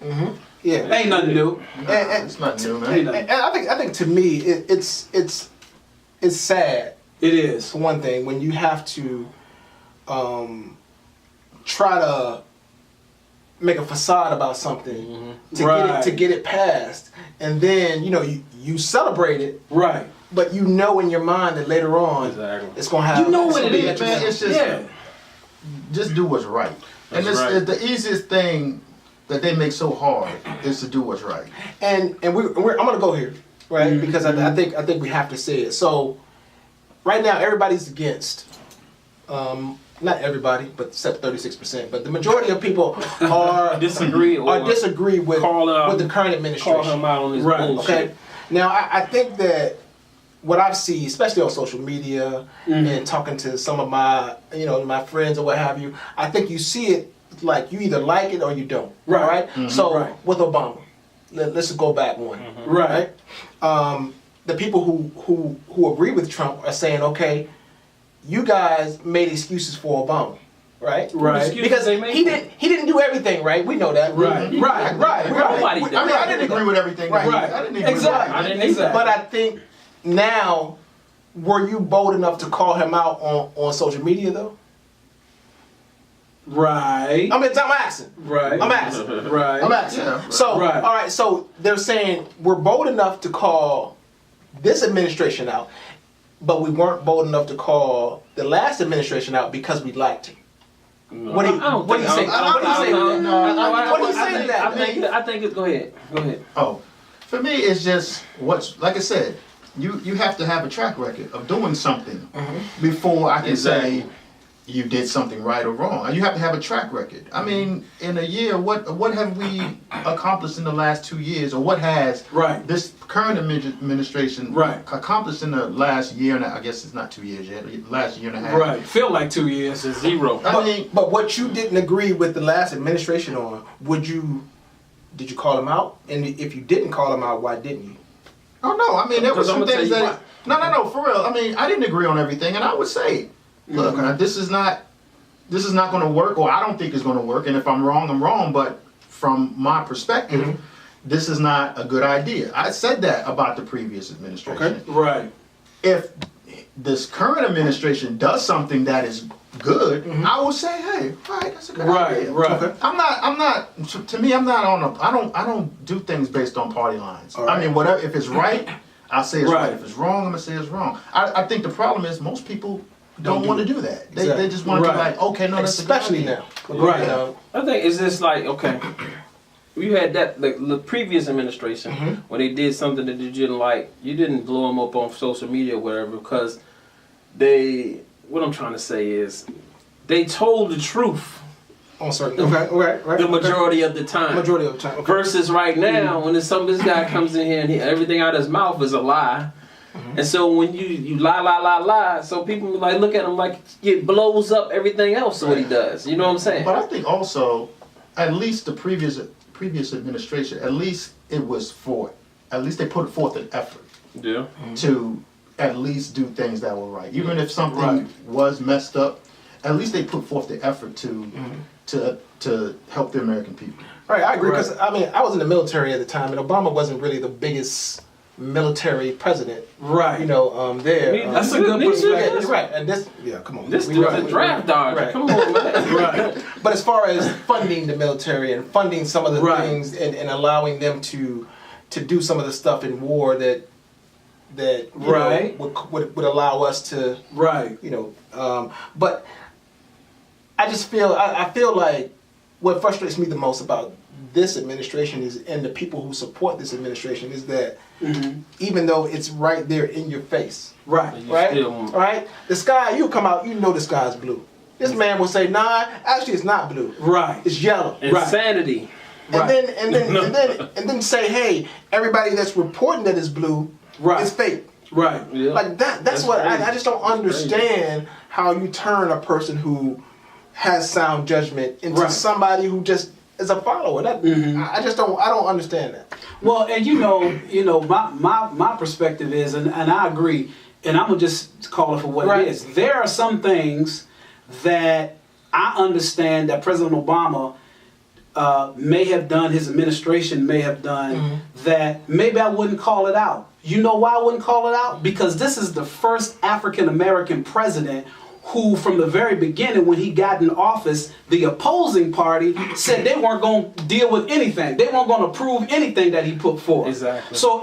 [SPEAKER 1] yeah,
[SPEAKER 2] Ain't nothing new.
[SPEAKER 1] and
[SPEAKER 4] It's not new, man.
[SPEAKER 2] Ain't nothing.
[SPEAKER 1] I think to me it's sad
[SPEAKER 2] It is.
[SPEAKER 1] for one thing when you have to try to make a facade about something to get it passed, and then you celebrate it,
[SPEAKER 2] right?
[SPEAKER 1] But you know in your mind that later on it's gonna have.
[SPEAKER 2] You know what it is,
[SPEAKER 4] man. It's just just do what's right, and it's the easiest thing that they make so hard is to do what's right.
[SPEAKER 1] And I'm gonna go here, right? Because I think we have to say it. So right now everybody's against. Not everybody, but except 36%. But the majority of people are
[SPEAKER 3] disagree
[SPEAKER 1] with the current administration.
[SPEAKER 3] Call him out on his bullshit.
[SPEAKER 1] Okay. Now I think that what I see, especially on social media and talking to some of my my friends or what have you, I think you see it like you either like it or you don't. Right. So with Obama, let's go back one. Right. The people who agree with Trump are saying, okay, you guys made excuses for Obama, right?
[SPEAKER 2] Right.
[SPEAKER 1] Because he didn't do everything right. We know that.
[SPEAKER 2] Right.
[SPEAKER 3] Nobody did.
[SPEAKER 4] I mean, I didn't agree with everything.
[SPEAKER 1] Right.
[SPEAKER 4] I didn't agree
[SPEAKER 2] Exactly.
[SPEAKER 3] I didn't either.
[SPEAKER 1] But I think now, were you bold enough to call him out on social media though?
[SPEAKER 2] Right.
[SPEAKER 1] I'm asking.
[SPEAKER 2] Right.
[SPEAKER 1] I'm asking.
[SPEAKER 2] Right.
[SPEAKER 1] I'm asking.
[SPEAKER 4] Yeah.
[SPEAKER 1] So, all
[SPEAKER 2] Right.
[SPEAKER 1] right. So they're saying we're bold enough to call this administration out, but we weren't bold enough to call the last administration out because we liked him. What do you say? What do you say to that?
[SPEAKER 3] I think it's. Go ahead.
[SPEAKER 4] Oh, for me, it's just like I said. You have to have a track record of doing something before I can say you did something right or wrong. You have to have a track record. I mean, in a year, what have we accomplished in the last 2 years, or what has this current administration accomplished in the last year and I guess it's not 2 years yet, last year and a half.
[SPEAKER 2] Right. Feel like 2 years is zero.
[SPEAKER 1] But what you didn't agree with the last administration on, did you call him out? And if you didn't call him out, why didn't you?
[SPEAKER 4] Oh no, I mean there were some things that no, for real. I mean, I didn't agree on everything, and I would say, look, this is not going to work, or I don't think it's going to work. And if I'm wrong, I'm wrong. But from my perspective, this is not a good idea. I said that about the previous administration.
[SPEAKER 1] Okay.
[SPEAKER 2] Right.
[SPEAKER 4] If this current administration does something that is good, I will say, hey, all right, that's a good idea.
[SPEAKER 2] Right.
[SPEAKER 1] Okay.
[SPEAKER 4] I'm not. To me, I'm not on a. I don't do things based on party lines.
[SPEAKER 1] Right.
[SPEAKER 4] I mean, whatever. If it's right, I'll say it's right.
[SPEAKER 2] Right.
[SPEAKER 4] If it's wrong, I'm gonna say it's wrong. I think the problem is most people don't want to do that.
[SPEAKER 1] Exactly.
[SPEAKER 4] They just want to be
[SPEAKER 2] Right.
[SPEAKER 4] like, okay, no, that's
[SPEAKER 1] Especially
[SPEAKER 4] a good idea.
[SPEAKER 1] now.
[SPEAKER 2] Right.
[SPEAKER 3] I think it's just like, okay, you had that the previous administration when they did something that you didn't like, you didn't blow them up on social media or whatever because what I'm trying to say is they told the truth
[SPEAKER 1] On certain. Right.
[SPEAKER 3] the majority of the time.
[SPEAKER 1] Majority of the time. Okay.
[SPEAKER 3] Versus right now, when this guy comes in here and everything out of his mouth is a lie. And so when you lie, so people like look at him like it blows up everything else what he does. You know what I'm saying?
[SPEAKER 4] But I think also, at least the previous administration, at least they put forth an effort to at least do things that were right. Even if something was messed up, at least they put forth the effort to help the American people.
[SPEAKER 1] Right, I agree because I mean I was in the military at the time, and Obama wasn't really the biggest military president.
[SPEAKER 2] Right.
[SPEAKER 1] There.
[SPEAKER 2] That's a good perspective.
[SPEAKER 1] Right, and come on.
[SPEAKER 3] This dude's a draft dodger.
[SPEAKER 1] Right.
[SPEAKER 3] Come on, man.
[SPEAKER 2] Right.
[SPEAKER 1] But as far as funding the military and funding some of the things and allowing them to do some of the stuff in war that would allow us to but I just feel like what frustrates me the most about this administration and the people who support this administration is that even though it's right there in your face, right, the sky, you come out, the sky is blue. This man will say, nah, actually it's not blue.
[SPEAKER 2] Right.
[SPEAKER 1] It's yellow.
[SPEAKER 3] Insanity.
[SPEAKER 1] And then say, hey, everybody that's reporting that it's blue is fake.
[SPEAKER 2] Right.
[SPEAKER 3] Yeah.
[SPEAKER 1] Like that's what I just don't understand how you turn a person who has sound judgment into somebody who just is a follower. I don't understand that.
[SPEAKER 2] Well, and my perspective is, and I agree, and I'm gonna just call it for what it is. There are some things that I understand that President Obama may have done, his administration may have done, that maybe I wouldn't call it out. You know why I wouldn't call it out? Because this is the first African American president who from the very beginning when he got in office, the opposing party said they weren't going to deal with anything. They weren't going to approve anything that he put forth.
[SPEAKER 3] Exactly.
[SPEAKER 2] So,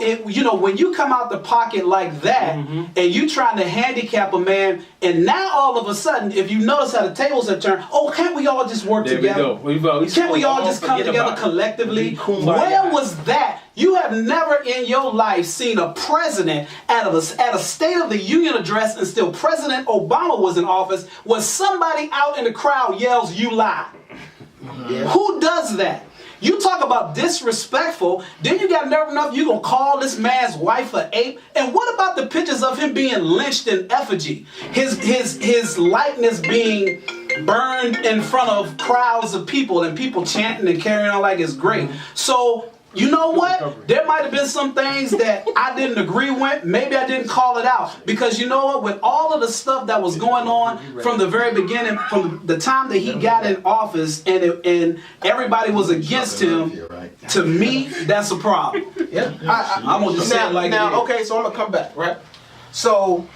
[SPEAKER 2] when you come out the pocket like that and you trying to handicap a man, and now all of a sudden, if you notice how the tables have turned, can't we all just work together? Can't we all just come together collectively? Where was that? You have never in your life seen a president at a State of the Union address, and still President Obama was in office, where somebody out in the crowd yells, "You lie." Yeah. Who does that? You talk about disrespectful, then you got nerve enough, you gonna call this man's wife an ape? And what about the pictures of him being lynched in effigy? His likeness being burned in front of crowds of people and people chanting and carrying on like it's great. So, you know what? There might have been some things that I didn't agree with. Maybe I didn't call it out. Because you know what? With all of the stuff that was going on from the very beginning, from the time that he got in office and everybody was against him, to me, that's a problem.
[SPEAKER 1] Yeah.
[SPEAKER 2] I'm going to just say it like
[SPEAKER 1] now,
[SPEAKER 2] it is.
[SPEAKER 1] okay, so I'm going to come back, right? So,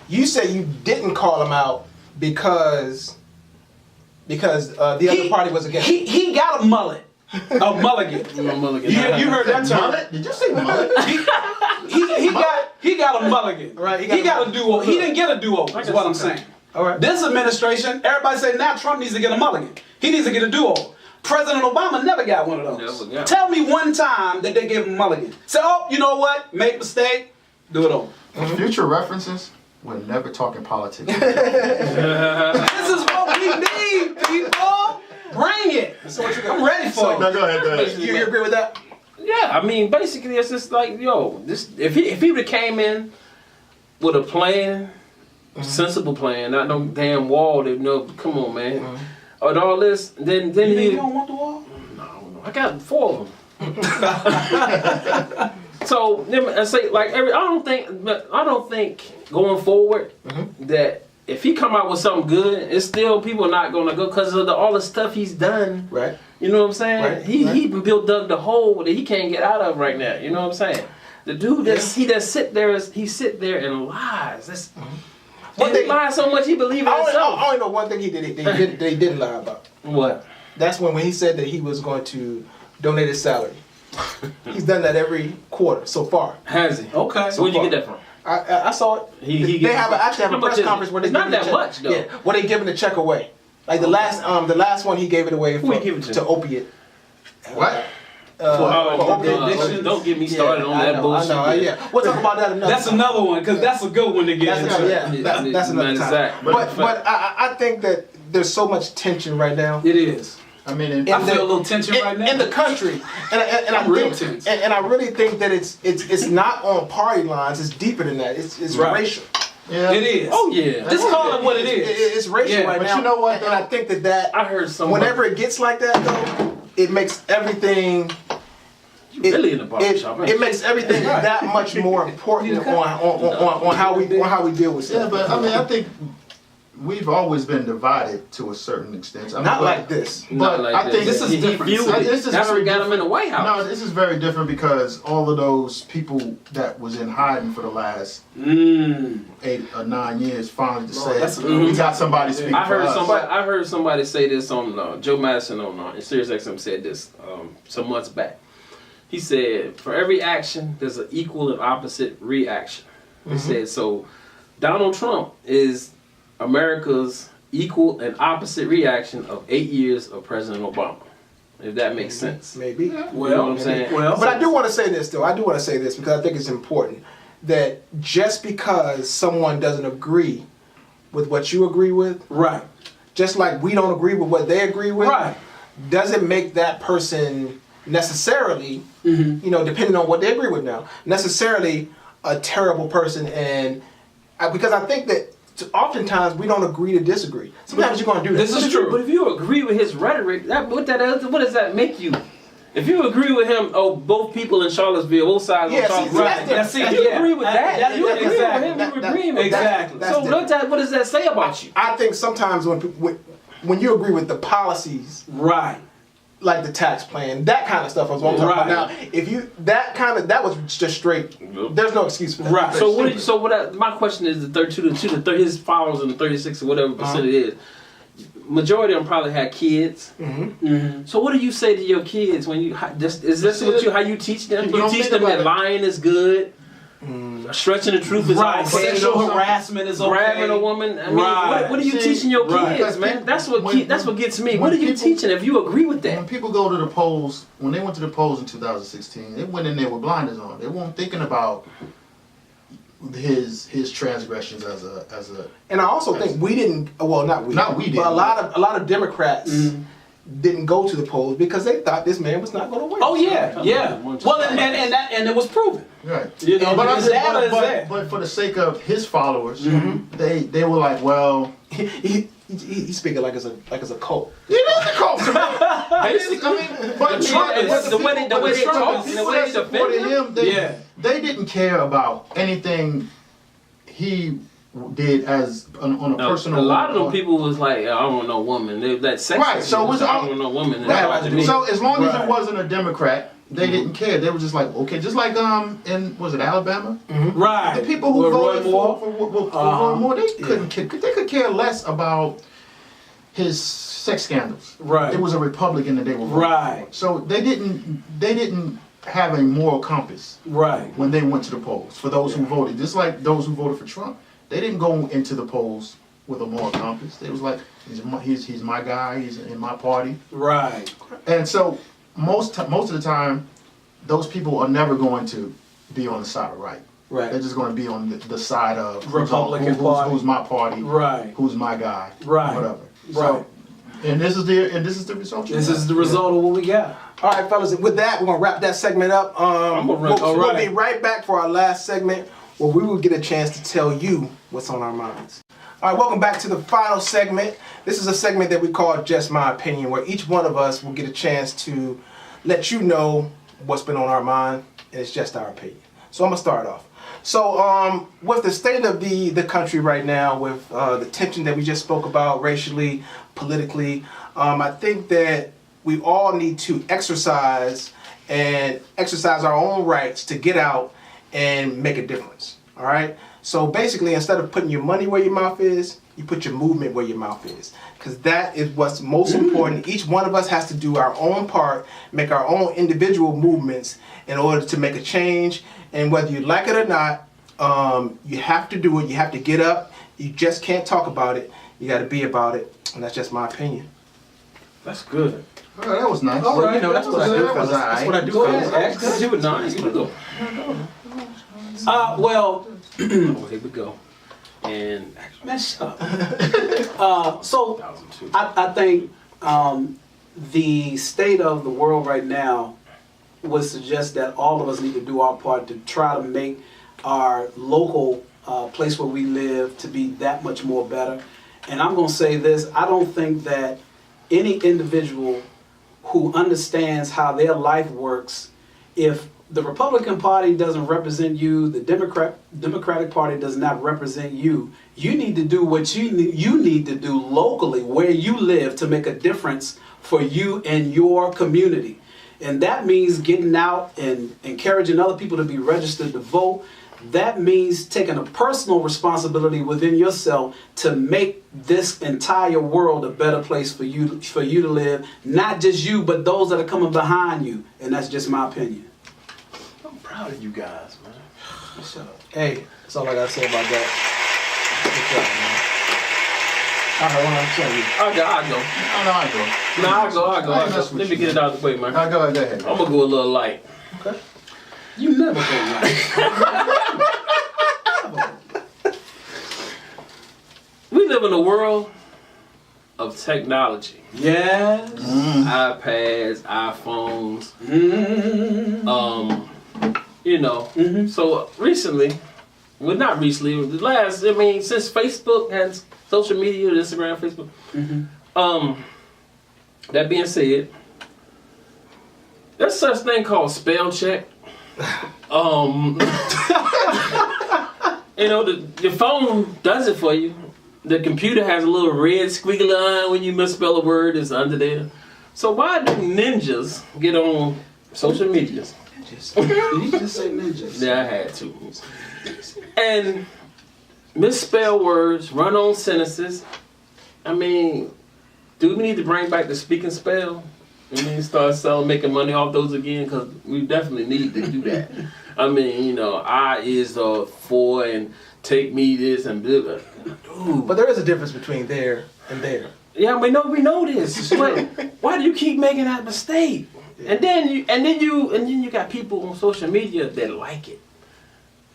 [SPEAKER 1] you say you didn't call him out because the other party was against him.
[SPEAKER 2] He got a mullet. A mulligan. You heard that term?
[SPEAKER 4] Mullet? Did you say mullet?
[SPEAKER 2] he got a mulligan.
[SPEAKER 1] Right.
[SPEAKER 2] He got a do-over. He didn't get a do-over. That's what I'm saying.
[SPEAKER 1] All right.
[SPEAKER 2] This administration, everybody say now Trump needs to get a mulligan. He needs to get a do-over. President Obama never got one of those. Tell me one time that they gave him a mulligan. Say, you know what? Make a mistake, do it over.
[SPEAKER 4] For future references, we're never talking politics.
[SPEAKER 2] This is what we need, people. Bring it. So I'm ready for it.
[SPEAKER 4] No, go ahead.
[SPEAKER 1] You agree with that?
[SPEAKER 3] Yeah, I mean, basically, it's just like, if he would have came in with a plan, sensible plan, not no damn wall. Come on, man, and all this, then
[SPEAKER 2] you don't want the wall?
[SPEAKER 3] No, I got 4 of them. So I say like I don't think going forward that. If he come out with something good, it's still people not gonna go because of all the stuff he's done.
[SPEAKER 1] Right.
[SPEAKER 3] You know what I'm saying?
[SPEAKER 1] Right.
[SPEAKER 3] He dug the hole that he can't get out of right now. You know what I'm saying? The dude he sit there and lies. He lies so much he believes in himself.
[SPEAKER 1] I only know one thing he didn't lie about.
[SPEAKER 3] What?
[SPEAKER 1] That's when he said that he was going to donate his salary. He's done that every quarter so far.
[SPEAKER 3] Has he? Okay. So where'd you get that from?
[SPEAKER 1] I saw it. They actually have a press conference where they
[SPEAKER 3] not that much though.
[SPEAKER 1] Yeah, where they giving the check away. Like the last one he gave it away to opiate.
[SPEAKER 4] What?
[SPEAKER 3] Don't get me started on that bullshit.
[SPEAKER 1] Yeah, we'll talk about that another.
[SPEAKER 2] That's another one because that's a good one to get into.
[SPEAKER 1] That's another time. But I think that there's so much tension right now.
[SPEAKER 2] It is.
[SPEAKER 4] I mean,
[SPEAKER 2] I feel a little tension right now
[SPEAKER 1] in the country, and I really think that it's not on party lines. It's deeper than that. It's racial.
[SPEAKER 4] Yeah.
[SPEAKER 2] It is.
[SPEAKER 3] Oh yeah.
[SPEAKER 2] Just call it what it is.
[SPEAKER 1] It's racial right now.
[SPEAKER 4] But you know what?
[SPEAKER 1] And I think that
[SPEAKER 3] I heard someone.
[SPEAKER 1] Whenever it gets like that, though, it makes everything.
[SPEAKER 3] Really in the barbershop.
[SPEAKER 1] It makes everything that much more important on how we deal with stuff.
[SPEAKER 4] Yeah, but I mean, I think we've always been divided to a certain extent.
[SPEAKER 1] Not like this.
[SPEAKER 4] But I think
[SPEAKER 2] this is different.
[SPEAKER 3] That's what got him in the White House.
[SPEAKER 4] No, this is very different because all of those people that was in hiding for the last 8 or 9 years finally decided we got somebody speaking for us.
[SPEAKER 3] I heard somebody say this on Joe Madison on Sirius XM said this some months back. He said, for every action, there's an equal and opposite reaction. He said, so Donald Trump is America's equal and opposite reaction of 8 years of President Obama. If that makes sense.
[SPEAKER 1] Maybe.
[SPEAKER 3] You know what I'm saying?
[SPEAKER 1] But I do want to say this, though. I do want to say this because I think it's important that just because someone doesn't agree with what you agree with,
[SPEAKER 2] right?
[SPEAKER 1] Just like we don't agree with what they agree with,
[SPEAKER 2] right?
[SPEAKER 1] Doesn't make that person necessarily, depending on what they agree with now, necessarily a terrible person. And because I think that oftentimes we don't agree to disagree. Sometimes you're going to do that.
[SPEAKER 3] This is true. But if you agree with his rhetoric, what does that make you? If you agree with him, both people in Charlottesville, both sides of Charlottesville,
[SPEAKER 2] right?
[SPEAKER 3] You agree with that. You agree with him. You agree with
[SPEAKER 2] exactly.
[SPEAKER 3] That. So what does that say about you?
[SPEAKER 1] I think sometimes when you agree with the policies,
[SPEAKER 2] right,
[SPEAKER 1] like the tax plan, that kind of stuff was what I'm talking about. Now, if you that was just straight. There's no excuse for that.
[SPEAKER 3] Right. So my question is the 32 to his followers and the 36 or whatever percent it is. Majority of them probably had kids. So what do you say to your kids when you how you teach them? You teach them that lying is good. Stretching the truth is okay.
[SPEAKER 2] Sexual harassment is okay.
[SPEAKER 3] Grabbing a woman. I mean, what are you teaching your kids, man? That's what gets me. What are you teaching? If you agree with that,
[SPEAKER 4] when people go to the polls, when they went to the polls in 2016, they went in there with blinders on. They weren't thinking about his transgressions as a.
[SPEAKER 1] And I also think we didn't. Well, not we, but a lot of Democrats. Didn't go to the polls because they thought this man was not going to win.
[SPEAKER 2] Oh yeah. Well, and it was proven.
[SPEAKER 4] Right.
[SPEAKER 2] You know,
[SPEAKER 4] but
[SPEAKER 2] but
[SPEAKER 4] for the sake of his followers, they were like, well,
[SPEAKER 1] he's speaking like it's a cult.
[SPEAKER 4] It is a cult.
[SPEAKER 3] the way they talk, the way they
[SPEAKER 4] supported him, they didn't care about anything he did as on a personal.
[SPEAKER 3] A lot of them people was like, I don't want no woman. That sex.
[SPEAKER 4] Right. So it was
[SPEAKER 3] I don't want no woman.
[SPEAKER 4] So as long as it wasn't a Democrat, they didn't care. They were just like, okay, just like in was it Alabama?
[SPEAKER 2] Right.
[SPEAKER 4] The people who voted for Roy Moore, they could care less about his sex scandals.
[SPEAKER 2] Right.
[SPEAKER 4] It was a Republican that they were voting for. So they didn't have a moral compass.
[SPEAKER 2] Right.
[SPEAKER 4] When they went to the polls, for those who voted, just like those who voted for Trump. They didn't go into the polls with a moral compass. They was like, he's my guy. He's in my party.
[SPEAKER 2] Right.
[SPEAKER 4] And so most of the time, those people are never going to be on the side of right.
[SPEAKER 1] Right.
[SPEAKER 4] They're just going to be on the side of
[SPEAKER 2] Republican Party.
[SPEAKER 4] Who's my party?
[SPEAKER 2] Right.
[SPEAKER 4] Who's my guy?
[SPEAKER 2] Right.
[SPEAKER 4] Whatever.
[SPEAKER 2] Right.
[SPEAKER 4] So, and this is the result.
[SPEAKER 2] This is the result of what we got.
[SPEAKER 1] All right, fellas. With that, we're gonna wrap that segment up. We'll be right back for our last segment, where we will get a chance to tell you what's on our minds. All right, welcome back to the final segment. This is a segment that we call Just My Opinion, where each one of us will get a chance to let you know what's been on our mind, and it's just our opinion. So I'm gonna start off. So with the state of the country right now, with the tension that we just spoke about racially, politically, I think that we all need to exercise our own rights to get out and make a difference. All right. So basically, instead of putting your money where your mouth is, you put your movement where your mouth is, because that is what's most important. Each one of us has to do our own part, make our own individual movements in order to make a change. And whether you like it or not, you have to do it. You have to get up. You just can't talk about it. You got to be about it. And that's just my opinion.
[SPEAKER 3] That's good.
[SPEAKER 4] Oh, that was nice.
[SPEAKER 1] All right, you know, that's what I do. That's what I do.
[SPEAKER 3] Go ahead, you were nice. You go.
[SPEAKER 2] Well,
[SPEAKER 3] here we go. And
[SPEAKER 2] mess up. So I think the state of the world right now would suggest that all of us need to do our part to try to make our local place where we live to be that much more better. And I'm going to say this, I don't think that any individual who understands how their life works, if the Republican Party doesn't represent you, the Democratic Party does not represent you, you need to do what you need to do locally where you live to make a difference for you and your community. And that means getting out and encouraging other people to be registered to vote. That means taking a personal responsibility within yourself to make this entire world a better place for you to live. Not just you, but those that are coming behind you. And that's just my opinion.
[SPEAKER 3] I'm proud of you guys, man.
[SPEAKER 1] What's up? Hey, that's all I gotta say about that. Good job, man. All right, what I'm telling you.
[SPEAKER 3] I'll go. Let me get it out of the way, man.
[SPEAKER 4] Go ahead.
[SPEAKER 3] I'm gonna go a little light.
[SPEAKER 1] Okay.
[SPEAKER 2] You never go right.
[SPEAKER 3] We live in a world of technology.
[SPEAKER 2] Yes.
[SPEAKER 3] iPads, iPhones. So recently, well, not recently, since Facebook has social media, Instagram, Facebook. That being said, there's such thing called spell check. Your phone does it for you. The computer has a little red squiggly line when you misspell a word. It's under there. So why do ninjas get on social medias?
[SPEAKER 2] Did you just say ninjas?
[SPEAKER 3] Yeah, I had to. And misspell words, run on sentences. I mean, do we need to bring back the speak and spell? We need to start making money off those again, because we definitely need to do that. I mean, you know, I is for and take me this and blah, blah. Dude.
[SPEAKER 1] But there is a difference between there and there.
[SPEAKER 3] Yeah, we know this. But why do you keep making that mistake? Yeah. And then you got people on social media that like it.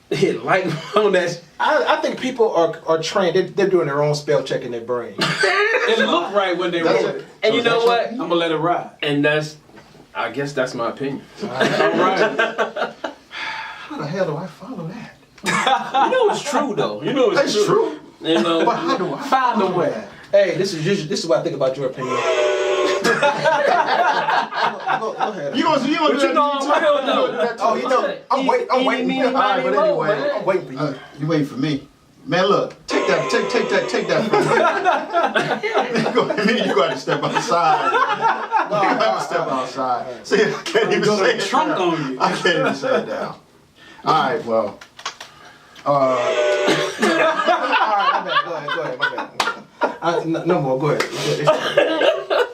[SPEAKER 3] They like on that.
[SPEAKER 1] I think people are trained. They're doing their own spell check in their brain.
[SPEAKER 2] It looked right when they wrote it.
[SPEAKER 3] And you know what?
[SPEAKER 2] I'm gonna let it ride.
[SPEAKER 3] And I guess that's my opinion.
[SPEAKER 2] All right.
[SPEAKER 4] How the hell do I follow that?
[SPEAKER 3] You know it's true though. You know it's true. You know,
[SPEAKER 4] But how do I
[SPEAKER 2] Find a way.
[SPEAKER 4] that?
[SPEAKER 1] Hey, this is what I think about your opinion. Go ahead.
[SPEAKER 4] You gonna do that?
[SPEAKER 3] real though.
[SPEAKER 1] Oh, you know, I'm waiting.
[SPEAKER 4] All right, but anyway,
[SPEAKER 1] I'm waiting for you.
[SPEAKER 4] You waiting for me, man? Look, take that from me. Go ahead, you got to step outside. You got to step outside. See, I can't even say it.
[SPEAKER 2] Trunk on you.
[SPEAKER 4] I can't even say it down. All right, well.
[SPEAKER 1] All right, my bad. Go ahead. My bad. No more. Go ahead.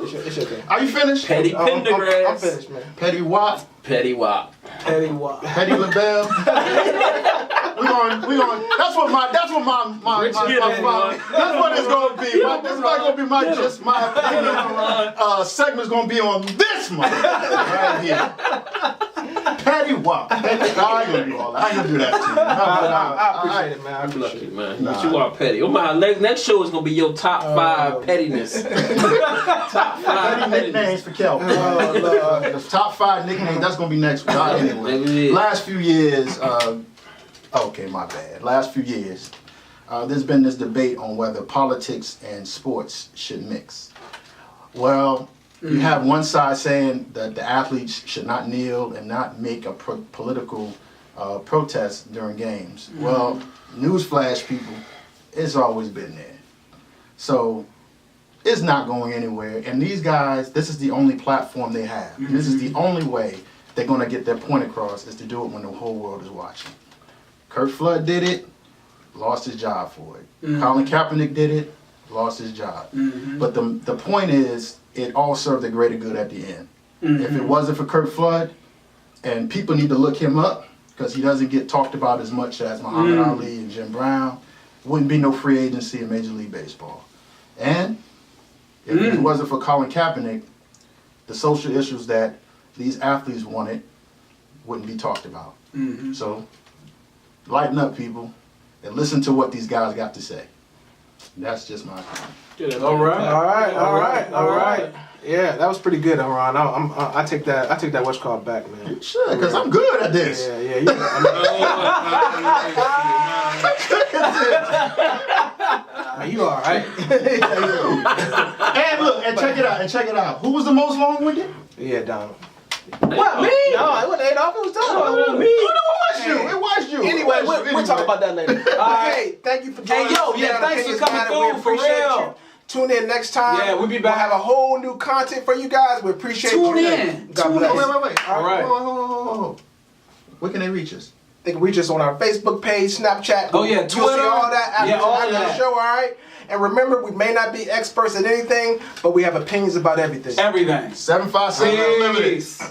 [SPEAKER 1] It's your thing.
[SPEAKER 4] Are you finished?
[SPEAKER 3] Petty Pendergrass.
[SPEAKER 1] I'm finished, man.
[SPEAKER 4] Petty Wop.
[SPEAKER 3] Petty Wop.
[SPEAKER 1] Petty what?
[SPEAKER 4] Petty LaBelle. we going. That's what my that's what it's gonna be. This is not gonna be my opinion. Segment's gonna be on this month right here. Petty Wop. I ain't gonna do all that. I ain't gonna do that to you.
[SPEAKER 1] I appreciate it, man. I
[SPEAKER 3] I'm
[SPEAKER 1] appreciate
[SPEAKER 3] lucky,
[SPEAKER 1] it.
[SPEAKER 3] man. But you are petty. Oh my, next show is gonna be your top 5 pettiness. Top 5
[SPEAKER 4] Petty nicknames
[SPEAKER 3] pettiness.
[SPEAKER 4] for Kelvin. The top 5 nicknames. That's gonna be next week. Anyway, last few years. Okay, my bad. Last few years, there's been this debate on whether politics and sports should mix. Well, you have one side saying that the athletes should not kneel and not make a political protest during games. Well, newsflash, people, it's always been there. So it's not going anywhere. And these guys, this is the only platform they have. This is the only way they're going to get their point across, is to do it when the whole world is watching. Kurt Flood did it, lost his job for it. Colin Kaepernick did it, lost his job. But the point is, it all served the greater good at the end. If it wasn't for Kurt Flood, and people need to look him up, because he doesn't get talked about as much as Muhammad Ali and Jim Brown, wouldn't be no free agency in Major League Baseball. And if it wasn't for Colin Kaepernick, the social issues that these athletes wanted wouldn't be talked about. So lighten up, people, and listen to what these guys got to say. That's just my opinion.
[SPEAKER 2] All right.
[SPEAKER 1] Yeah, that was pretty good, Ron. I take that what's called back, man.
[SPEAKER 4] You should, because I'm good at this.
[SPEAKER 1] Yeah. Man, you all right.
[SPEAKER 4] And look, and check it out. Who was the most long-winded?
[SPEAKER 1] Yeah, Donald.
[SPEAKER 2] What, me?
[SPEAKER 1] No, it wasn't Adolph. It was Donald.
[SPEAKER 2] Oh, me?
[SPEAKER 4] It was you.
[SPEAKER 1] Anyway, we'll talk about that later. Hey, thank you for joining us.
[SPEAKER 2] Thanks for coming through,
[SPEAKER 1] We appreciate you. Tune in next time.
[SPEAKER 2] Yeah, we'll be back.
[SPEAKER 1] We'll have a whole new content for you guys. We appreciate you.
[SPEAKER 2] Tune in.
[SPEAKER 1] God bless.
[SPEAKER 4] Wait.
[SPEAKER 2] All right.
[SPEAKER 4] Whoa. Where can they reach us?
[SPEAKER 1] They can reach us on our Facebook page, Snapchat.
[SPEAKER 2] Oh, yeah,
[SPEAKER 1] You'll see
[SPEAKER 2] Twitter.
[SPEAKER 1] all that after,
[SPEAKER 2] Yeah, all
[SPEAKER 1] after the
[SPEAKER 2] that.
[SPEAKER 1] show, all right? And remember, we may not be experts at anything, but we have opinions about everything.
[SPEAKER 2] Everything.
[SPEAKER 4] 757 Unlimited.
[SPEAKER 2] Peace.